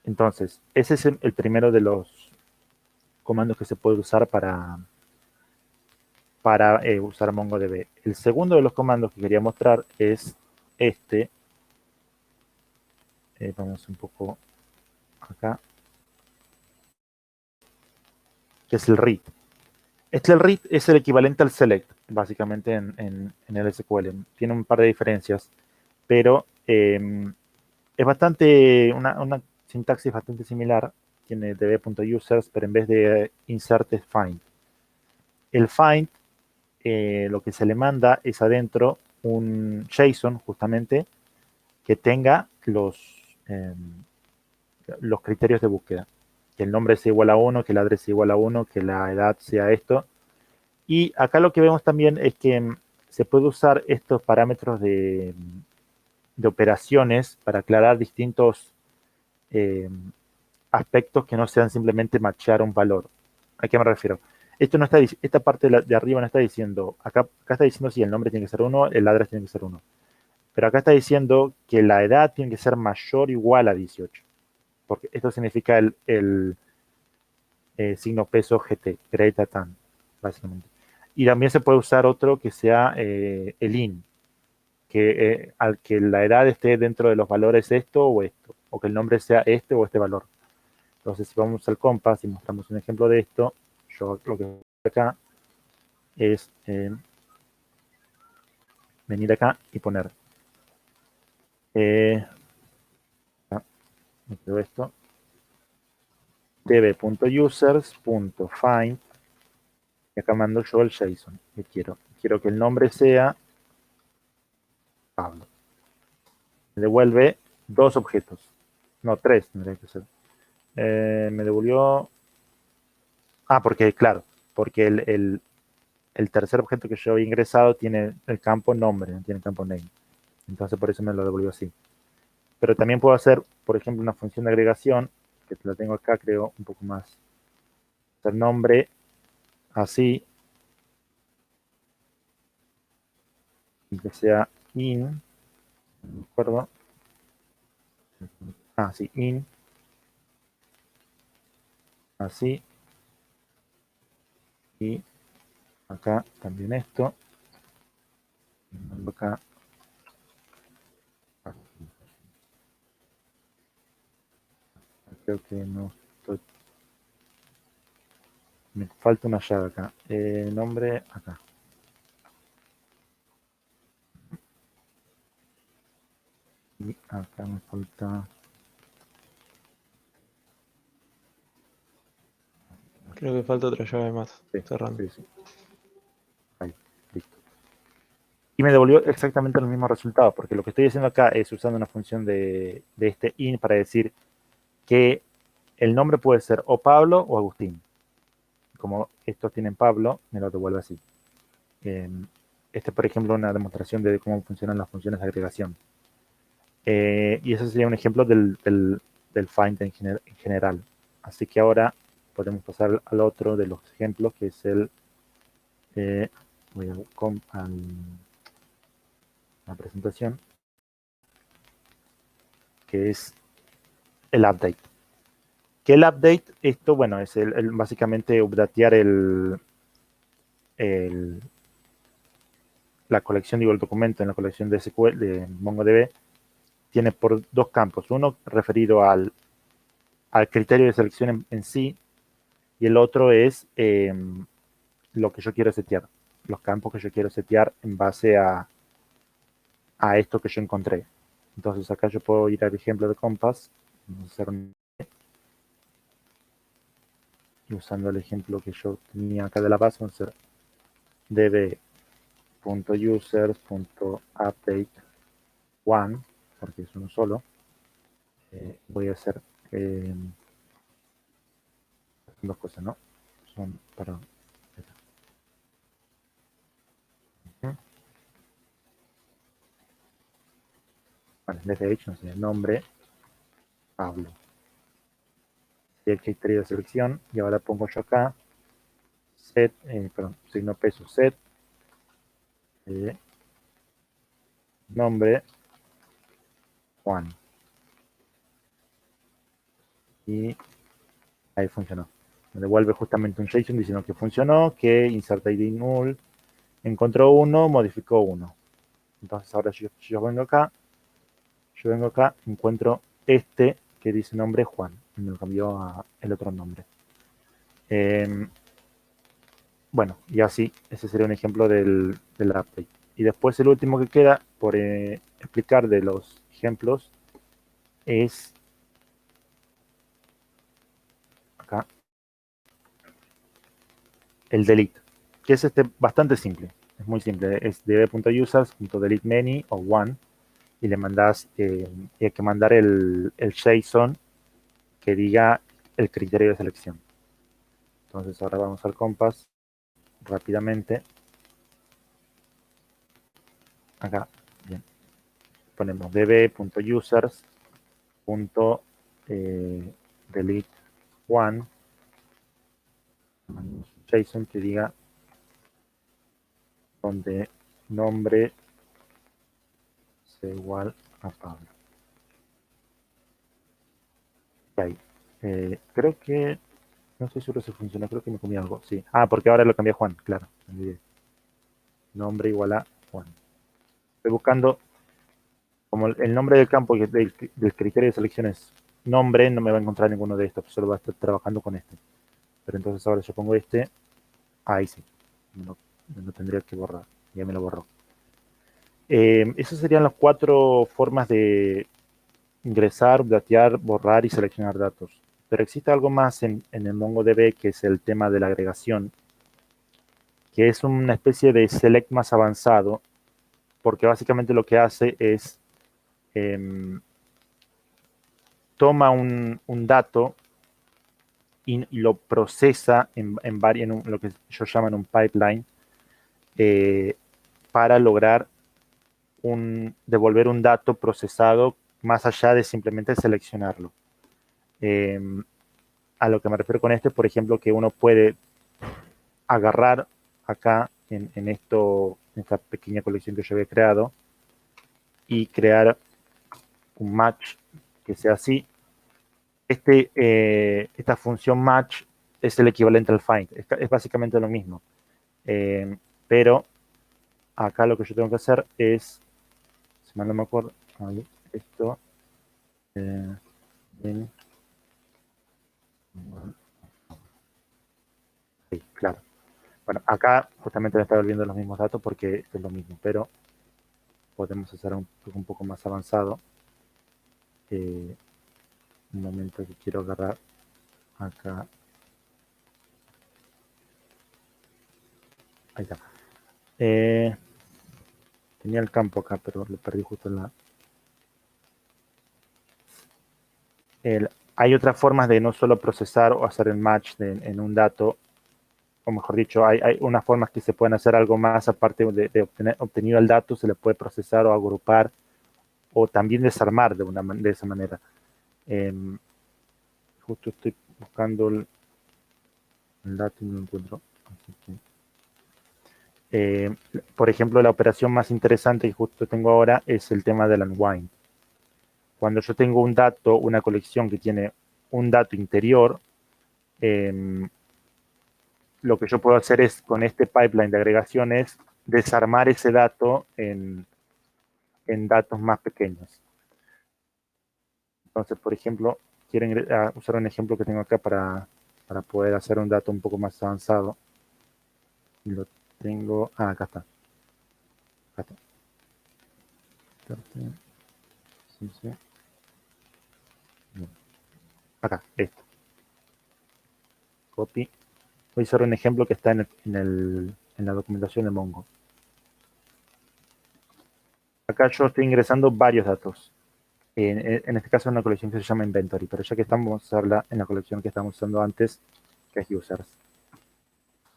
Entonces, ese es el primero de los comandos que se puede usar para usar MongoDB. El segundo de los comandos que quería mostrar es este. Vamos un poco acá. Que es el read. El read es el equivalente al select, básicamente en el SQL. Tiene un par de diferencias, pero es bastante, una sintaxis bastante similar. Tiene db.users, pero en vez de insert es find. El find, lo que se le manda es adentro un JSON, justamente, que tenga los criterios de búsqueda. Que el nombre sea igual a 1, que el adres sea igual a 1, que la edad sea esto. Y acá lo que vemos también es que se puede usar estos parámetros de operaciones para aclarar distintos aspectos que no sean simplemente machear un valor. ¿A qué me refiero? Esto no está, esta parte de arriba no está diciendo, acá está diciendo si el nombre tiene que ser 1, el adres tiene que ser 1. Pero acá está diciendo que la edad tiene que ser mayor o igual a 18. porque esto significa el signo peso GT, greater than, básicamente. Y también se puede usar otro que sea el in, que al que la edad esté dentro de los valores esto o esto, o que el nombre sea este o este valor. Entonces, si vamos al compás y mostramos un ejemplo de esto, yo lo que voy acá es venir acá y poner me quedo esto, db.users.find, y acá mando yo el JSON que quiero que el nombre sea Pablo. Me devuelve 2 objetos, no 3 tendría que ser. Me devolvió, porque claro, porque el tercer objeto que yo había ingresado tiene el campo nombre, no tiene el campo name. Entonces por eso me lo devolvió así. Pero también puedo hacer, por ejemplo, una función de agregación, que la tengo acá, creo, un poco más. El nombre así, y que sea in, ¿de acuerdo? Sí, in, así, y acá también esto, acá, creo que no estoy, me falta una llave acá, nombre acá. Y acá me falta. Creo que falta otra llave más. Sí, Cerrando. sí. Ahí, listo. Y me devolvió exactamente los mismos resultados, porque lo que estoy haciendo acá es usando una función de este in para decir que el nombre puede ser o Pablo o Agustín. Como estos tienen Pablo, me lo devuelve así. Por ejemplo, una demostración de cómo funcionan las funciones de agregación. Y ese sería un ejemplo del find en general. Así que ahora podemos pasar al otro de los ejemplos, que es el... voy a la presentación, que es el update. Que el update, esto, bueno, es básicamente updatear la colección, el documento en la colección de SQL, de MongoDB, tiene por 2 campos. Uno referido al criterio de selección en sí, y el otro es lo que yo quiero setear, los campos que yo quiero setear en base a esto que yo encontré. Entonces acá yo puedo ir al ejemplo de Compass, vamos a hacer y usando el ejemplo que yo tenía acá de la base, vamos a hacer db.users.update1, porque es uno solo. Voy a hacer 2 cosas, ¿no? Son para... Vale, desde hecho, no sé, nombre, Pablo. Y el criterio de selección, y ahora pongo yo acá, set, signo peso set, nombre, Juan. Y ahí funcionó. Me devuelve justamente un JSON diciendo que funcionó, que insert ID null, encontró 1, modificó 1. Entonces ahora yo vengo acá, encuentro este que dice nombre Juan, y me lo cambió a el otro nombre. Bueno, y así, ese sería un ejemplo del update. Y después el último que queda por explicar de los ejemplos es acá el delete, que es bastante simple, es muy simple, es db.users.delete many o one, y le mandas, y hay que mandar el JSON que diga el criterio de selección. Entonces ahora vamos al Compass rápidamente. Acá, bien. Ponemos db.users.delete one, JSON que diga donde nombre sea igual a Pablo. Ahí. Creo que, no estoy seguro si funciona, creo que me comí algo, sí. Ah, porque ahora lo cambié a Juan, claro. Me olvidé. Nombre igual a Juan. Estoy buscando, como el nombre del campo del criterio de selección es nombre, no me va a encontrar ninguno de estos, solo va a estar trabajando con este. Pero entonces ahora yo pongo este, ahí sí, me lo tendría que borrar, ya me lo borró. Esas serían las 4 formas de ingresar, datear, borrar y seleccionar datos. Pero existe algo más en el MongoDB que es el tema de la agregación, que es una especie de select más avanzado, porque básicamente lo que hace es toma un dato y lo procesa en lo que ellos llaman un pipeline para lograr devolver un dato procesado más allá de simplemente seleccionarlo. A lo que me refiero con esto es, por ejemplo, que uno puede agarrar acá en esta pequeña colección que yo había creado y crear un match que sea así. Esta función match es el equivalente al find, es básicamente lo mismo. Pero acá lo que yo tengo que hacer es, si mal no me acuerdo, ahí, esto, sí, claro. Bueno, acá justamente me está volviendo los mismos datos porque esto es lo mismo, pero podemos hacer un poco más avanzado. Un momento que quiero agarrar acá. Ahí está. Tenía el campo acá, pero lo perdí justo en la... Hay otras formas de no solo procesar o hacer el match en un dato, o mejor dicho, hay unas formas que se pueden hacer algo más aparte de obtenido el dato, se le puede procesar o agrupar o también desarmar de esa manera. Justo estoy buscando el dato y no lo encuentro. Por ejemplo, la operación más interesante que justo tengo ahora es el tema del unwind. Cuando yo tengo un dato, una colección que tiene un dato interior, lo que yo puedo hacer es, con este pipeline de agregaciones, desarmar ese dato en datos más pequeños. Entonces, por ejemplo, quiero usar un ejemplo que tengo acá para poder hacer un dato un poco más avanzado. Lo tengo, acá está. Acá está. Sí, sí. Acá, esto. Copy. Voy a usar un ejemplo que está en la documentación de Mongo. Acá yo estoy ingresando varios datos. En este caso es una colección que se llama Inventory, pero ya que estamos, vamos a usarla en la colección que estamos usando antes, que es Users.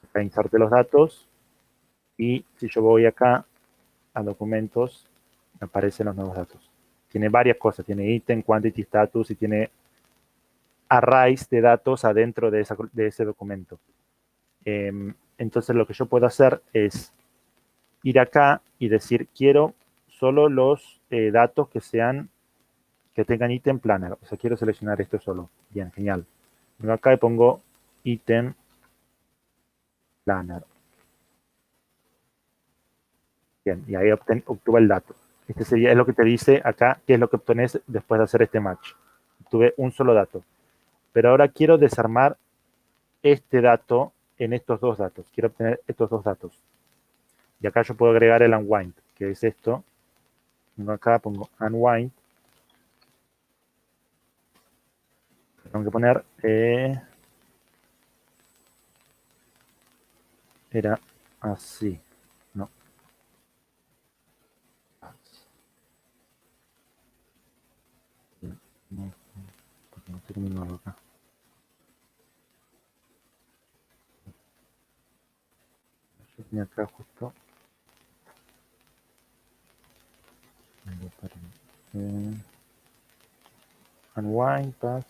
Acá inserte los datos y si yo voy acá a documentos, me aparecen los nuevos datos. Tiene varias cosas, tiene item, quantity, status y tiene arrays de datos adentro de ese documento. Entonces lo que yo puedo hacer es ir acá y decir, quiero solo los datos que tengan item planner. O sea, quiero seleccionar esto solo. Bien, genial. Vengo acá y pongo item planner. Bien, y ahí obtuve el dato. Este es lo que te dice acá, qué es lo que obtenés después de hacer este match. Obtuve un solo dato. Pero ahora quiero desarmar este dato en estos dos datos. Quiero obtener estos dos datos. Y acá yo puedo agregar el unwind, que es esto. Vengo acá, pongo unwind. Tengo que poner... era así. No. No, porque no estoy comiendo algo acá. Yo tenía acá justo. Unwind, pass.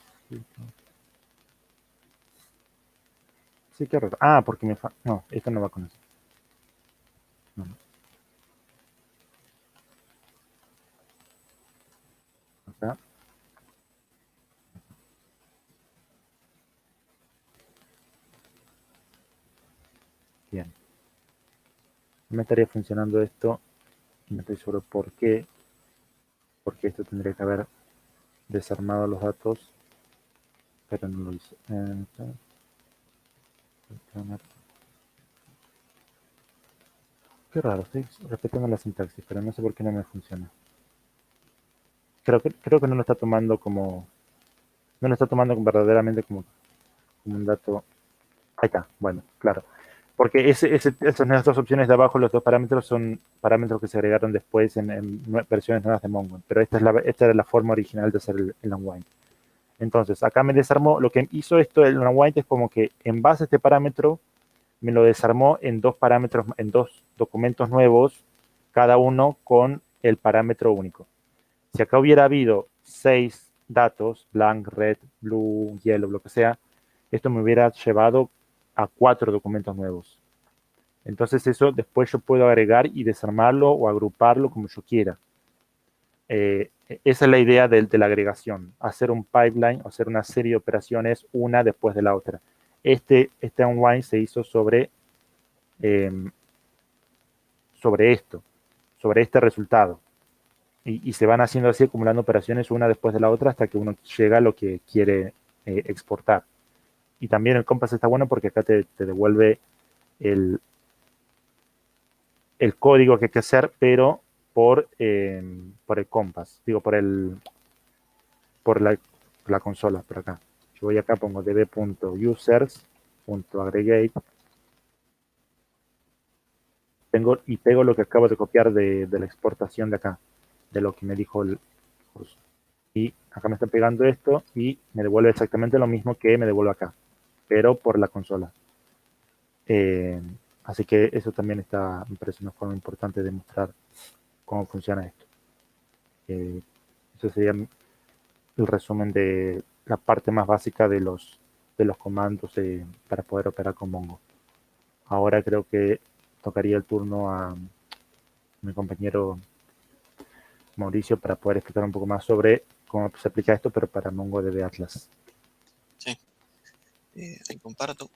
Sí, qué raro. Ah, porque no, esto no va con eso. No, no. Acá. Bien. No me estaría funcionando esto. No estoy seguro por qué. Porque esto tendría que haber desarmado los datos. Pero no lo hice. Qué raro, estoy respetando la sintaxis, pero no sé por qué no me funciona. Creo que no lo está tomando como. No lo está tomando verdaderamente como un dato. Ahí está, bueno, claro. Porque esas dos opciones de abajo, los dos parámetros, son parámetros que se agregaron después en versiones nuevas de Mongo. Pero esta era la forma original de hacer el unwind. Entonces, acá me desarmó. Lo que hizo esto, el unwind, es como que en base a este parámetro, me lo desarmó en dos parámetros, en dos documentos nuevos, cada uno con el parámetro único. Si acá hubiera habido 6 datos, blank, red, blue, yellow, lo que sea, esto me hubiera llevado a 4 documentos nuevos. Entonces eso después yo puedo agregar y desarmarlo o agruparlo como yo quiera. Esa es la idea de la agregación, hacer un pipeline, hacer una serie de operaciones una después de la otra. Este unwind se hizo sobre esto, sobre este resultado. Y se van haciendo así, acumulando operaciones una después de la otra hasta que uno llega a lo que quiere exportar. Y también el Compass está bueno porque acá te devuelve el código que hay que hacer, pero por el Compass, digo, por la consola, por acá. Yo voy acá, pongo db.users.aggregate, y pego lo que acabo de copiar de la exportación de acá, de lo que me dijo el curso. Y acá me está pegando esto y me devuelve exactamente lo mismo que me devuelve acá, pero por la consola. Así que eso también me parece una forma importante de mostrar cómo funciona esto. Eso sería el resumen de la parte más básica de los comandos para poder operar con Mongo. Ahora creo que tocaría el turno a mi compañero Mauricio para poder explicar un poco más sobre cómo se aplica esto, pero para MongoDB Atlas. Sí. Ahí comparto.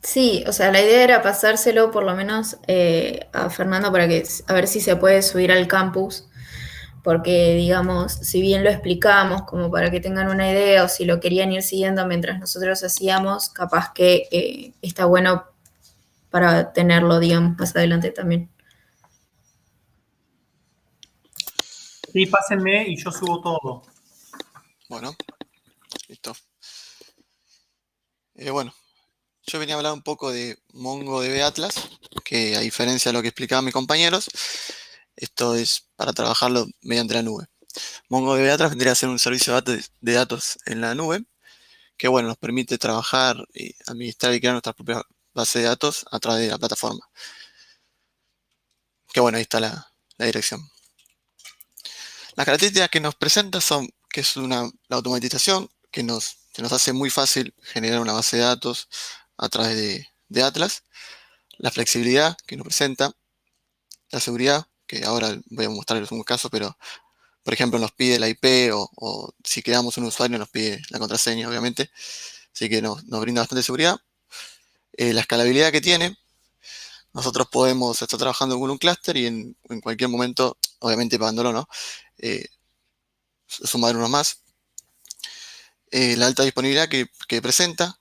Sí, o sea, la idea era pasárselo por lo menos a Fernando para a ver si se puede subir al campus, porque digamos, si bien lo explicamos como para que tengan una idea o si lo querían ir siguiendo mientras nosotros hacíamos, capaz que está bueno para tenerlo, digamos, más adelante también. Sí, pásenme y yo subo todo. Bueno, listo. Bueno, yo venía a hablar un poco de MongoDB Atlas, que a diferencia de lo que explicaban mis compañeros, esto es para trabajarlo mediante la nube. MongoDB Atlas vendría a ser un servicio de datos en la nube, que bueno, nos permite trabajar, administrar y crear nuestras propias bases de datos a través de la plataforma. Que bueno, ahí está la dirección. Las características que nos presenta son que es la automatización que nos hace muy fácil generar una base de datos a través de Atlas, la flexibilidad que nos presenta, la seguridad, que ahora voy a mostrarles un caso, pero por ejemplo nos pide la IP o si creamos un usuario nos pide la contraseña, obviamente, así que nos brinda bastante seguridad. La escalabilidad que tiene, nosotros podemos estar trabajando con un clúster y en cualquier momento, obviamente pagándolo, ¿no? Sumar uno más. La alta disponibilidad que presenta,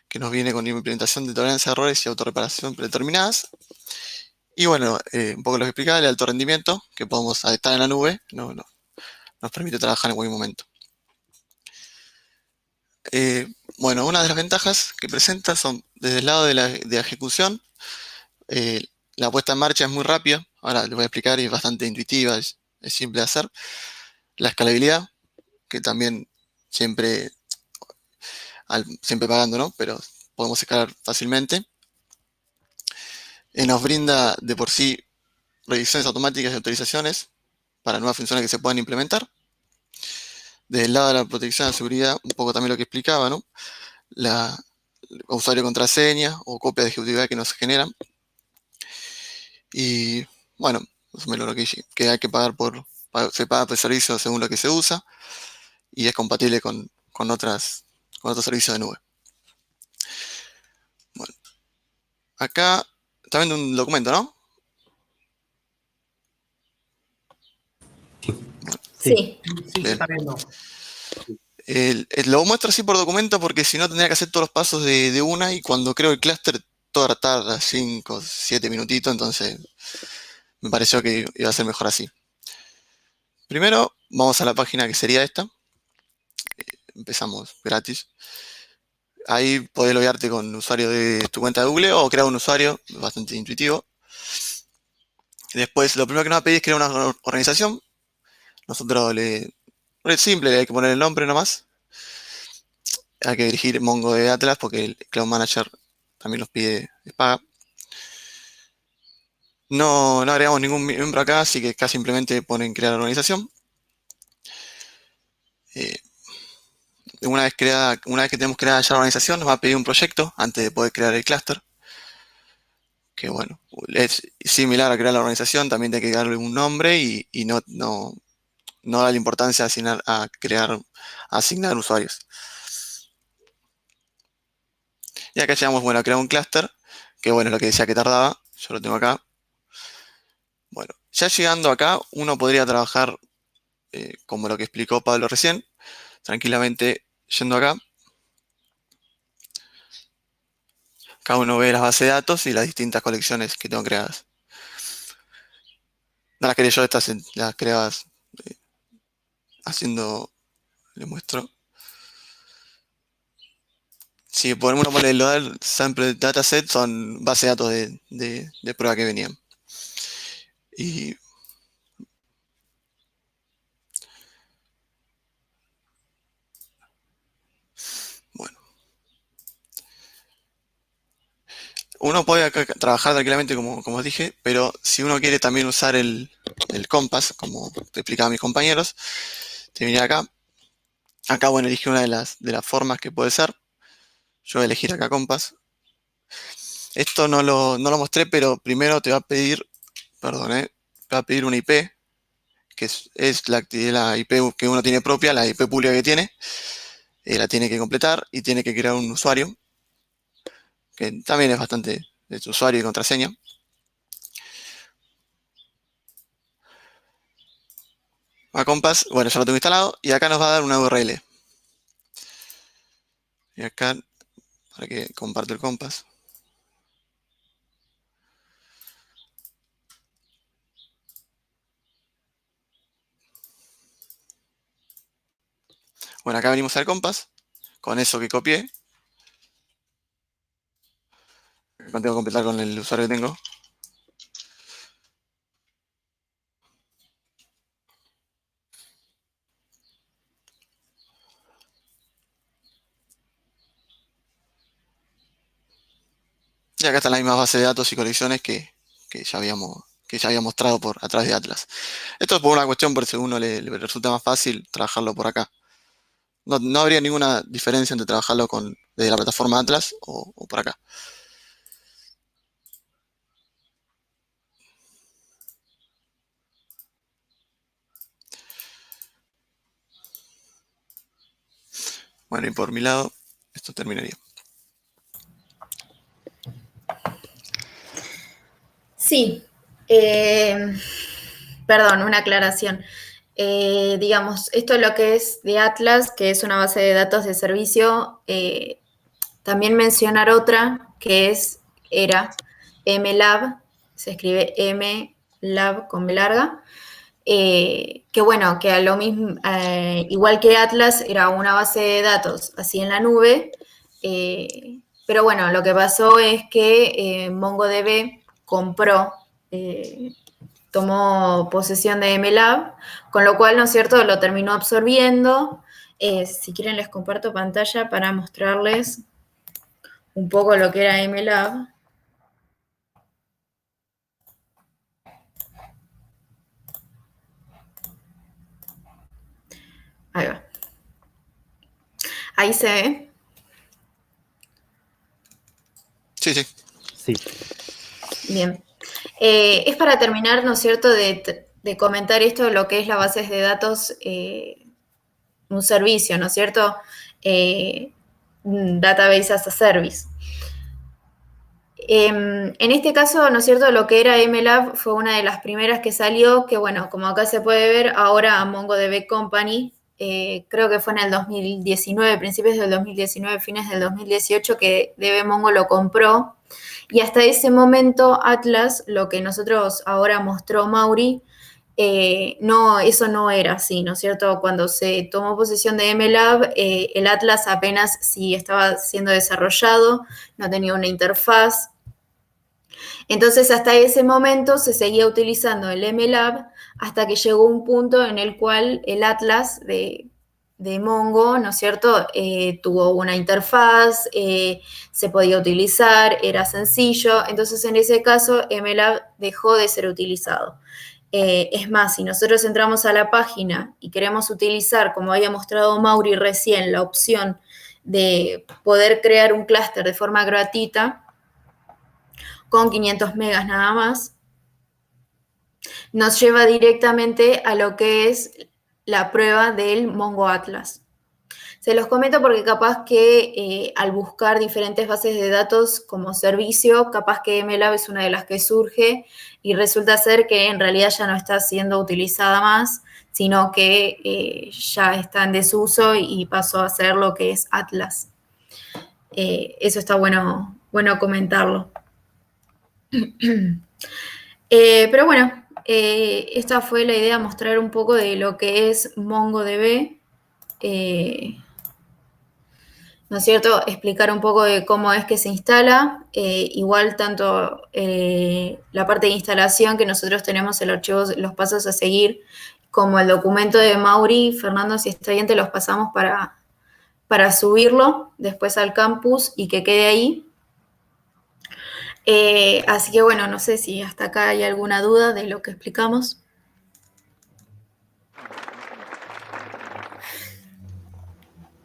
que nos viene con implementación de tolerancia a errores y autorreparación predeterminadas. Y bueno, un poco lo que explicaba, el alto rendimiento, que podemos estar en la nube, nos permite trabajar en cualquier momento. Bueno, una de las ventajas que presenta son desde el lado de la ejecución. La puesta en marcha es muy rápida, ahora les voy a explicar, y es bastante intuitiva, es simple de hacer. La escalabilidad, que también siempre pagando, ¿no? Pero podemos escalar fácilmente. Nos brinda de por sí revisiones automáticas y autorizaciones para nuevas funciones que se puedan implementar. Desde el lado de la protección de la seguridad, un poco también lo que explicaba, ¿no? La usuario y contraseña o copia de ejecutividad que nos generan. Y bueno, más o menos lo que hay que pagar se paga por servicio según lo que se usa y es compatible con otros servicios de nube. Bueno, acá está viendo un documento, ¿no? Sí. Sí, se Bien. está viendo. Lo muestro así por documento porque si no tendría que hacer todos los pasos de una y cuando creo el clúster todo tarda 5, 7 minutitos, entonces me pareció que iba a ser mejor así. Primero vamos a la página que sería esta. Empezamos gratis. Ahí podés loguearte con usuario de tu cuenta de Google o crear un usuario, bastante intuitivo. Después lo primero que nos va a pedir es crear una organización. Nosotros es simple, le hay que poner el nombre nomás. Hay que dirigir Mongo de Atlas porque el Cloud Manager también los pide, les paga. No agregamos ningún miembro acá, así que acá simplemente ponen crear organización. Una vez que tenemos creada ya la organización, nos va a pedir un proyecto antes de poder crear el clúster. Que bueno, es similar a crear la organización, también hay que darle un nombre y no da la importancia a asignar usuarios. Y acá llegamos, bueno, a crear un clúster, que bueno, es lo que decía que tardaba, yo lo tengo acá. Bueno, ya llegando acá, uno podría trabajar como lo que explicó Pablo recién, tranquilamente yendo acá. Cada uno ve las bases de datos y las distintas colecciones que tengo creadas. No las creé yo, estas las creadas haciendo, les muestro. Si uno pone el load sample dataset, son bases de datos de prueba que venían. Y bueno. Uno puede acá trabajar tranquilamente, como os dije, pero si uno quiere también usar el Compass, como te explicaba a mis compañeros, te viene acá. Acá, bueno, elige una de las formas que puede ser. Yo voy a elegir acá Compass. Esto no lo mostré, pero primero te va a pedir, perdón, te va a pedir una IP, que es la IP que uno tiene propia, la IP pública que tiene. La tiene que completar y tiene que crear un usuario, que también es bastante de tu usuario y contraseña. A Compass, bueno, ya lo tengo instalado y acá nos va a dar una URL. Y acá, para que comparto el Compass. Bueno, acá venimos al Compass, con eso que copié. Acá tengo que completar con el usuario que tengo. Y acá están las mismas bases de datos y colecciones que ya había mostrado a través de Atlas. Esto es por una cuestión, por si a uno le resulta más fácil trabajarlo por acá. No habría ninguna diferencia entre trabajarlo desde la plataforma Atlas o por acá. Bueno, y por mi lado, esto terminaría. Sí. Perdón, una aclaración. Digamos, esto es lo que es de Atlas, que es una base de datos de servicio. También mencionar otra que era MLab, se escribe MLab con B larga, que bueno, que a lo mismo, igual que Atlas, era una base de datos así en la nube, pero bueno, lo que pasó es que MongoDB compró, tomó posesión de MLab, con lo cual, ¿no es cierto?, lo terminó absorbiendo. Si quieren les comparto pantalla para mostrarles un poco lo que era MLab. Ahí va. Ahí se ve. Sí, sí. Sí. Bien. Es para terminar, ¿no es cierto?, de comentar esto, lo que es la base de datos, un servicio, ¿no es cierto? Database as a Service. En este caso, ¿no es cierto?, lo que era MLab fue una de las primeras que salió, que bueno, como acá se puede ver, ahora a MongoDB Company, creo que fue en el 2019, principios del 2019, fines del 2018, que DB Mongo lo compró. Y hasta ese momento, Atlas, lo que nosotros ahora mostró Mauri, no, eso no era así, ¿no es cierto? Cuando se tomó posesión de MLab, el Atlas apenas sí estaba siendo desarrollado, no tenía una interfaz. Entonces, hasta ese momento se seguía utilizando el MLab hasta que llegó un punto en el cual el Atlas de Mongo, ¿no es cierto?, tuvo una interfaz, se podía utilizar, era sencillo. Entonces, en ese caso, MLab dejó de ser utilizado. Es más, si nosotros entramos a la página y queremos utilizar, como había mostrado Mauri recién, la opción de poder crear un clúster de forma gratuita, con 500 megas nada más, nos lleva directamente a lo que es la prueba del Mongo Atlas. Se los comento porque capaz que al buscar diferentes bases de datos como servicio, capaz que MLab es una de las que surge y resulta ser que en realidad ya no está siendo utilizada más, sino que ya está en desuso y pasó a ser lo que es Atlas. Eso está bueno comentarlo. Pero bueno, esta fue la idea, mostrar un poco de lo que es MongoDB, ¿no es cierto? Explicar un poco de cómo es que se instala, igual tanto la parte de instalación que nosotros tenemos el archivo, los pasos a seguir, como el documento de Mauri. Fernando, si está bien, te los pasamos para subirlo después al campus y que quede ahí. Así que bueno, no sé si hasta acá hay alguna duda de lo que explicamos.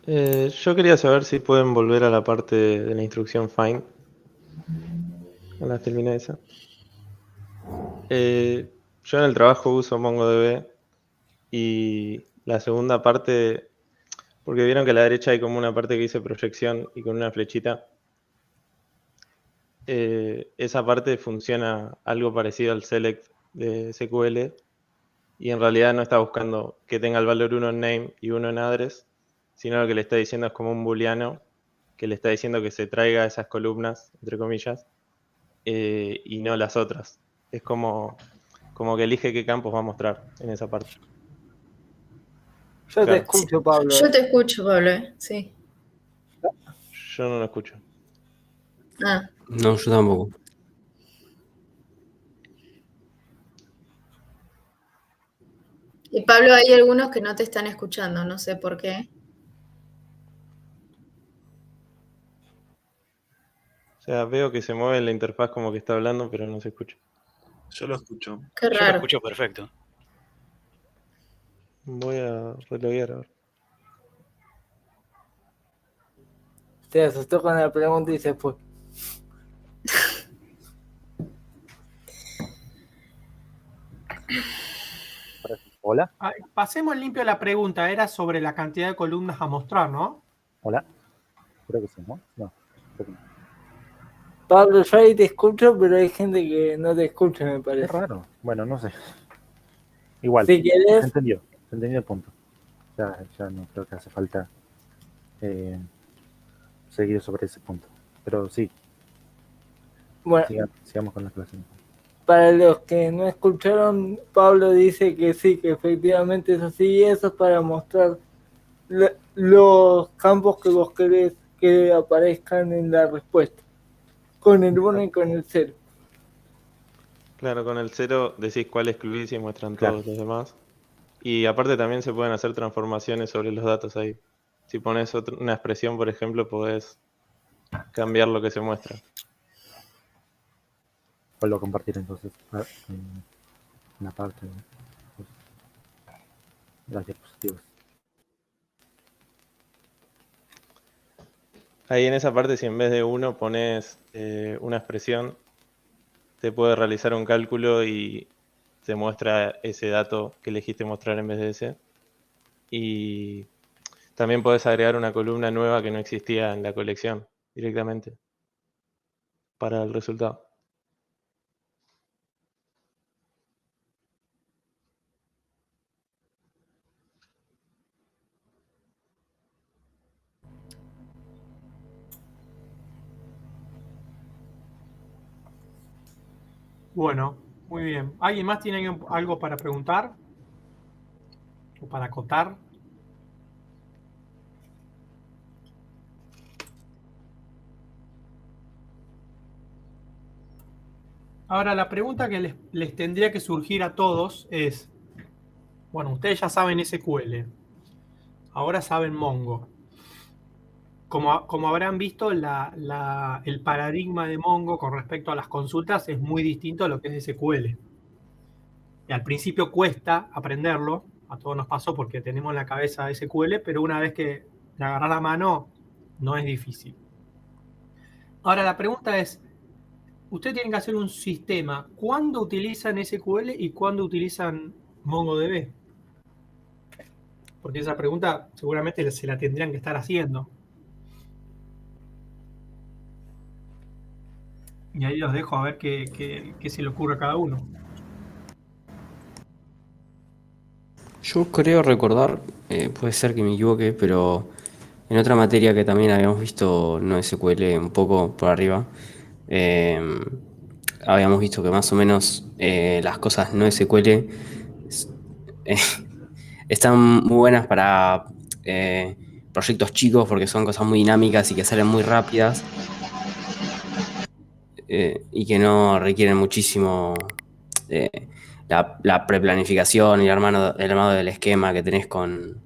Yo quería saber si pueden volver a la parte de la instrucción find. No la terminé esa. Yo en el trabajo uso MongoDB y la segunda parte, porque vieron que a la derecha hay como una parte que dice proyección y con una flechita. Esa parte funciona algo parecido al select de SQL y en realidad no está buscando que tenga el valor 1 en name y 1 en address, sino lo que le está diciendo es como un booleano que le está diciendo que se traiga esas columnas, entre comillas, y no las otras. Es como que elige qué campos va a mostrar en esa parte. Yo te Claro. escucho, Pablo. Yo te escucho, Pablo, sí. Yo no lo escucho. Ah, No, yo tampoco. y Pablo, hay algunos que no te están escuchando, no sé por qué. O sea, veo que se mueve la interfaz como que está hablando, pero no se escucha. Yo lo escucho. Qué Yo lo raro. escucho perfecto. Voy a reloguear ahora. Se asustó con la pregunta y se fue. Hola, Pasemos limpio la pregunta. Era sobre la cantidad de columnas a mostrar, ¿no? hola. Creo que sí, ¿no? No, creo que no. Pablo, yo ahí te escucho, pero hay gente que no te escucha, me Qué parece. raro. Bueno, no sé. Igual, Si querés, se entendió el punto. Ya no creo que hace falta seguir sobre ese punto. Pero sí, bueno, sigamos con la clase. para los que no escucharon, Pablo dice que sí, que efectivamente es así, y eso es para mostrar los campos que vos querés que aparezcan en la respuesta, con el 1 y con el 0. Claro, con el 0 decís cuál excluís y muestran Claro. todos los demás. Y aparte también se pueden hacer transformaciones sobre los datos ahí. Si pones una expresión, por ejemplo, podés cambiar lo que se muestra. Vuelvo a compartir entonces una parte de las diapositivas. Ahí en esa parte, si en vez de 1 pones una expresión, te puede realizar un cálculo y te muestra ese dato que elegiste mostrar en vez de ese. Y también puedes agregar una columna nueva que no existía en la colección directamente para el resultado. Bueno, muy bien. ¿Alguien más tiene algo para preguntar? ¿O para acotar? Ahora, la pregunta que les tendría que surgir a todos es, bueno, ustedes ya saben SQL, ahora saben Mongo. Como habrán visto, el paradigma de Mongo con respecto a las consultas es muy distinto a lo que es SQL. Y al principio cuesta aprenderlo, a todos nos pasó porque tenemos en la cabeza SQL, pero una vez que le agarrás la mano, no es difícil. Ahora la pregunta es, ustedes tienen que hacer un sistema. ¿Cuándo utilizan SQL y cuándo utilizan MongoDB? Porque esa pregunta seguramente se la tendrían que estar haciendo. Y ahí los dejo a ver qué se le ocurre a cada uno. Yo creo recordar, puede ser que me equivoque, pero en otra materia que también habíamos visto no SQL un poco por arriba, eh, habíamos visto que más o menos las cosas no SQL eh, están muy buenas para proyectos chicos porque son cosas muy dinámicas y que salen muy rápidas y que no requieren muchísimo eh, la preplanificación y el armado del esquema que tenés con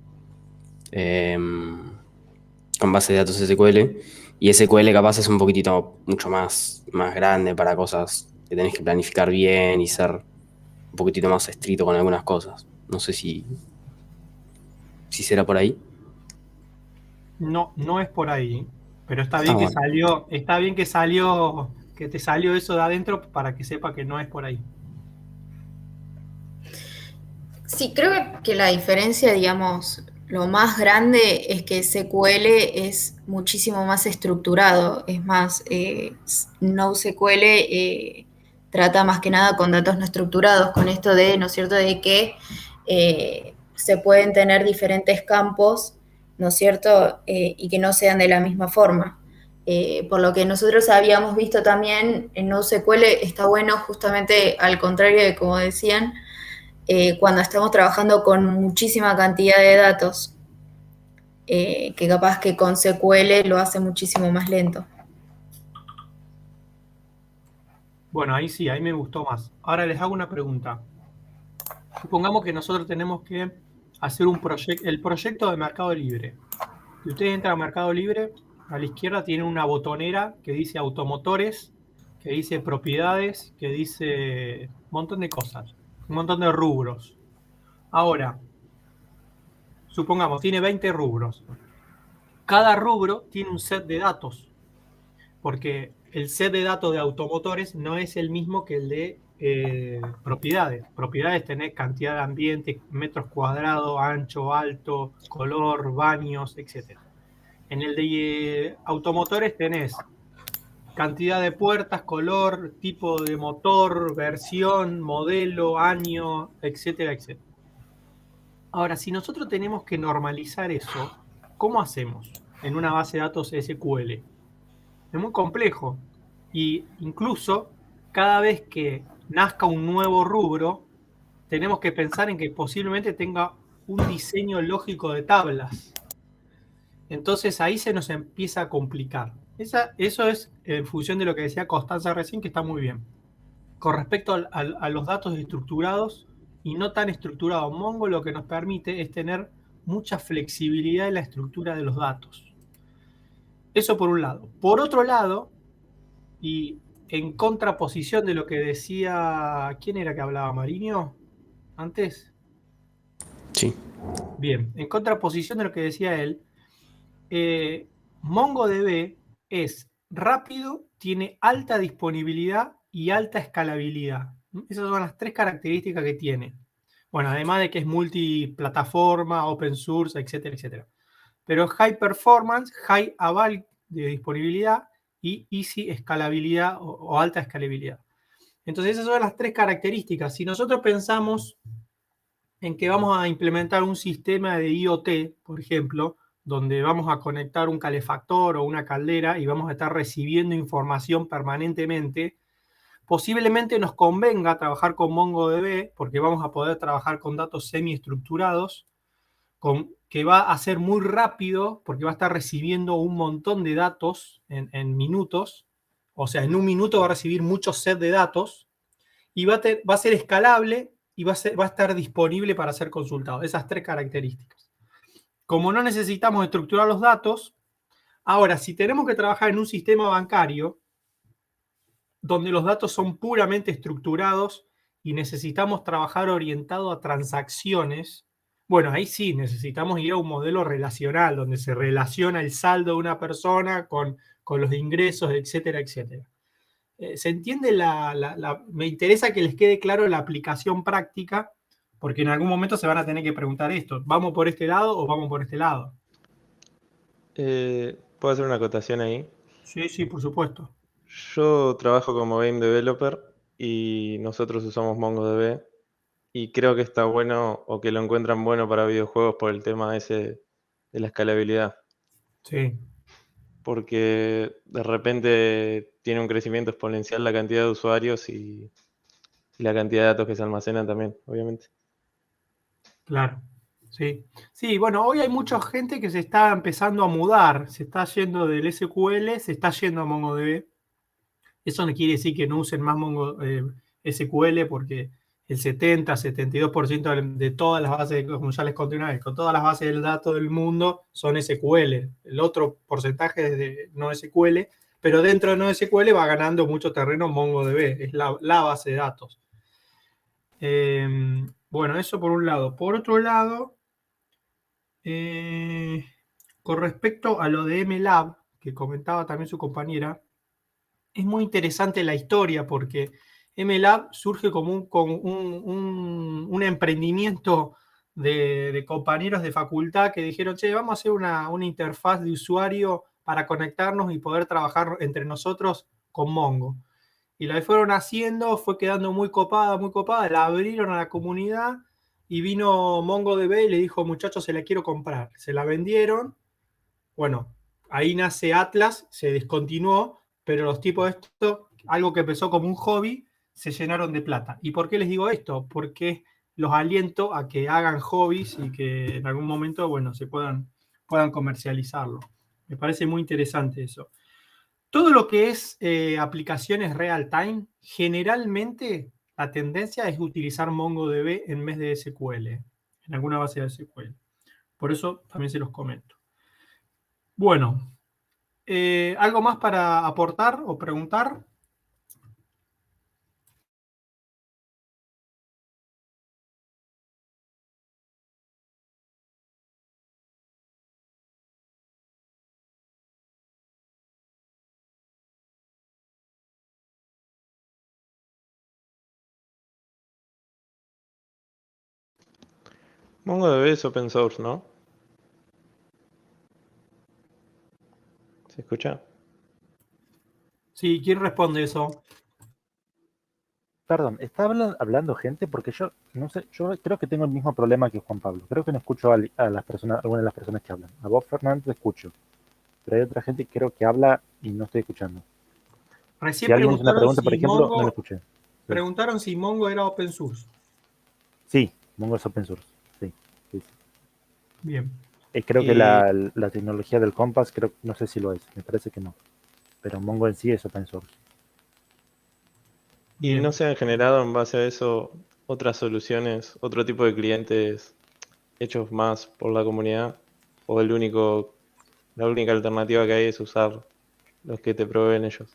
base de datos SQL. Y SQL capaz es un poquitito mucho más grande para cosas que tenés que planificar bien y ser un poquitito más estricto con algunas cosas. No sé si será por ahí. No, no es por ahí, pero está Ah, bien que bueno. que te salió eso de adentro para que sepa que no es por ahí. Sí, creo que la diferencia, digamos, lo más grande es que SQL es muchísimo más estructurado. Es más, NoSQL trata más que nada con datos no estructurados, con esto de, ¿no es cierto?, de que se pueden tener diferentes campos, ¿no es cierto?, y que no sean de la misma forma. Por lo que nosotros habíamos visto también en NoSQL está bueno justamente al contrario de como decían, cuando estamos trabajando con muchísima cantidad de datos, que capaz que con SQL lo hace muchísimo más lento. Bueno, ahí sí, ahí me gustó más. Ahora les hago una pregunta. Supongamos que nosotros tenemos que hacer el proyecto de Mercado Libre. Si ustedes entran a Mercado Libre, a la izquierda tienen una botonera que dice automotores, que dice propiedades, que dice un montón de cosas, un montón de rubros. Ahora, supongamos, tiene 20 rubros. Cada rubro tiene un set de datos, porque el set de datos de automotores no es el mismo que el de propiedades. Propiedades tenés cantidad de ambiente, metros cuadrados, ancho, alto, color, baños, etc. En el de automotores tenés cantidad de puertas, color, tipo de motor, versión, modelo, año, etcétera, etcétera. Ahora, si nosotros tenemos que normalizar eso, ¿cómo hacemos en una base de datos SQL? Es muy complejo. Y incluso cada vez que nazca un nuevo rubro, tenemos que pensar en que posiblemente tenga un diseño lógico de tablas. Entonces ahí se nos empieza a complicar. Eso es en función de lo que decía Constanza recién, que está muy bien. Con respecto a los datos estructurados y no tan estructurados, Mongo lo que nos permite es tener mucha flexibilidad en la estructura de los datos. Eso por un lado. Por otro lado, y en contraposición de lo que decía, ¿quién era que hablaba? ¿Mariño? ¿Antes? Sí. Bien, en contraposición de lo que decía él, MongoDB es rápido, tiene alta disponibilidad y alta escalabilidad. Esas son las 3 características que tiene. Bueno, además de que es multiplataforma, open source, etcétera, etcétera. Pero high performance, high aval de disponibilidad y easy escalabilidad o alta escalabilidad. Entonces esas son las 3 características. Si nosotros pensamos en que vamos a implementar un sistema de IoT, por ejemplo, donde vamos a conectar un calefactor o una caldera y vamos a estar recibiendo información permanentemente, posiblemente nos convenga trabajar con MongoDB porque vamos a poder trabajar con datos semiestructurados, que va a ser muy rápido porque va a estar recibiendo un montón de datos en minutos. O sea, en un minuto va a recibir muchos sets de datos y va a ser escalable y va a estar disponible para ser consultado. Esas 3 características. Como no necesitamos estructurar los datos, ahora, si tenemos que trabajar en un sistema bancario donde los datos son puramente estructurados y necesitamos trabajar orientado a transacciones, bueno, ahí sí necesitamos ir a un modelo relacional donde se relaciona el saldo de una persona con los ingresos, etcétera, etcétera. ¿Se entiende? Me interesa que les quede claro la aplicación práctica, porque en algún momento se van a tener que preguntar esto, ¿vamos por este lado o vamos por este lado? ¿Puedo hacer una acotación ahí? Sí, sí, por supuesto. Yo trabajo como game developer y nosotros usamos MongoDB y creo que está bueno o que lo encuentran bueno para videojuegos por el tema ese de la escalabilidad. Sí. Porque de repente tiene un crecimiento exponencial la cantidad de usuarios y la cantidad de datos que se almacenan también, obviamente. Claro, sí. Sí, bueno, hoy hay mucha gente que se está empezando a mudar, se está yendo del SQL, se está yendo a MongoDB. Eso no quiere decir que no usen más SQL porque el 70-72% de todas las bases, como ya les conté una vez, con todas las bases de datos del mundo son SQL. El otro porcentaje es de no SQL, pero dentro de no SQL va ganando mucho terreno MongoDB, es la base de datos. Bueno, eso por un lado. Por otro lado, con respecto a lo de MLab, que comentaba también su compañera, es muy interesante la historia porque MLab surge como un emprendimiento de compañeros de facultad que dijeron, che, vamos a hacer una interfaz de usuario para conectarnos y poder trabajar entre nosotros con Mongo. Y la fueron haciendo, fue quedando muy copada, la abrieron a la comunidad y vino MongoDB y le dijo, muchachos, se la quiero comprar. Se la vendieron. Bueno, ahí nace Atlas, se descontinuó, pero los tipos de esto, algo que empezó como un hobby, se llenaron de plata. ¿Y por qué les digo esto? Porque los aliento a que hagan hobbies y que en algún momento, bueno, se puedan comercializarlo. Me parece muy interesante eso. Todo lo que es aplicaciones real time, generalmente la tendencia es utilizar MongoDB en vez de SQL, en alguna base de SQL. Por eso también se los comento. Bueno, ¿algo más para aportar o preguntar? MongoDB es open source, ¿no? ¿Se escucha? Sí, ¿quién responde eso? Perdón, ¿está hablando gente? Porque yo no sé, yo creo que tengo el mismo problema que Juan Pablo. Creo que no escucho a las personas, algunas de las personas que hablan. A vos, Fernando, te escucho. Pero hay otra gente que creo que habla y no estoy escuchando. Recién Si alguien hizo una preguntaron pregunta, por si ejemplo, no lo Mongo, escuché. preguntaron si Mongo era open source. Sí, Mongo es open source. Sí, sí, sí. Bien. Creo que Y, la tecnología del Compass, no sé si lo es, me parece que no. Pero Mongo en sí es open source. y Bien. no se han generado en base a eso otras soluciones, otro tipo de clientes hechos más por la comunidad, o la única alternativa que hay es usar los que te proveen ellos.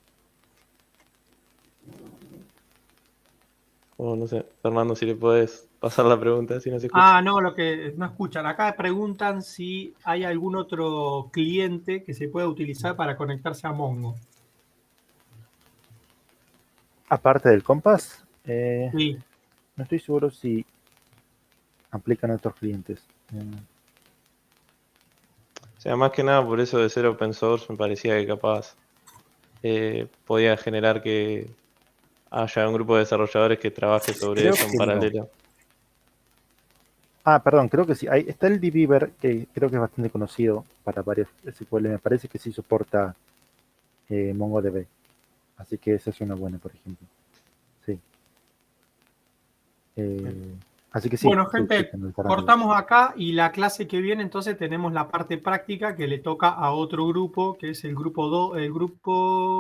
O no sé, Fernando, si le podés pasar la pregunta, si no se escucha. Ah, no, lo que no escuchan. Acá preguntan si hay algún otro cliente que se pueda utilizar para conectarse a Mongo. Aparte del Compass, Sí. no estoy seguro si aplican a otros clientes. O sea, más que nada por eso de ser open source me parecía que capaz podía generar que haya un grupo de desarrolladores que trabaje sobre Creo eso en que no. paralelo. Ah, perdón, creo que sí. Ahí está el dbeaver, que creo que es bastante conocido para varios SQL. Me parece que sí soporta MongoDB. Así que esa es una buena, por ejemplo. Sí. Así que sí. Bueno, sí, gente, existen alternativas. cortamos acá y la clase que viene entonces tenemos la parte práctica que le toca a otro grupo, que es el grupo 2, el grupo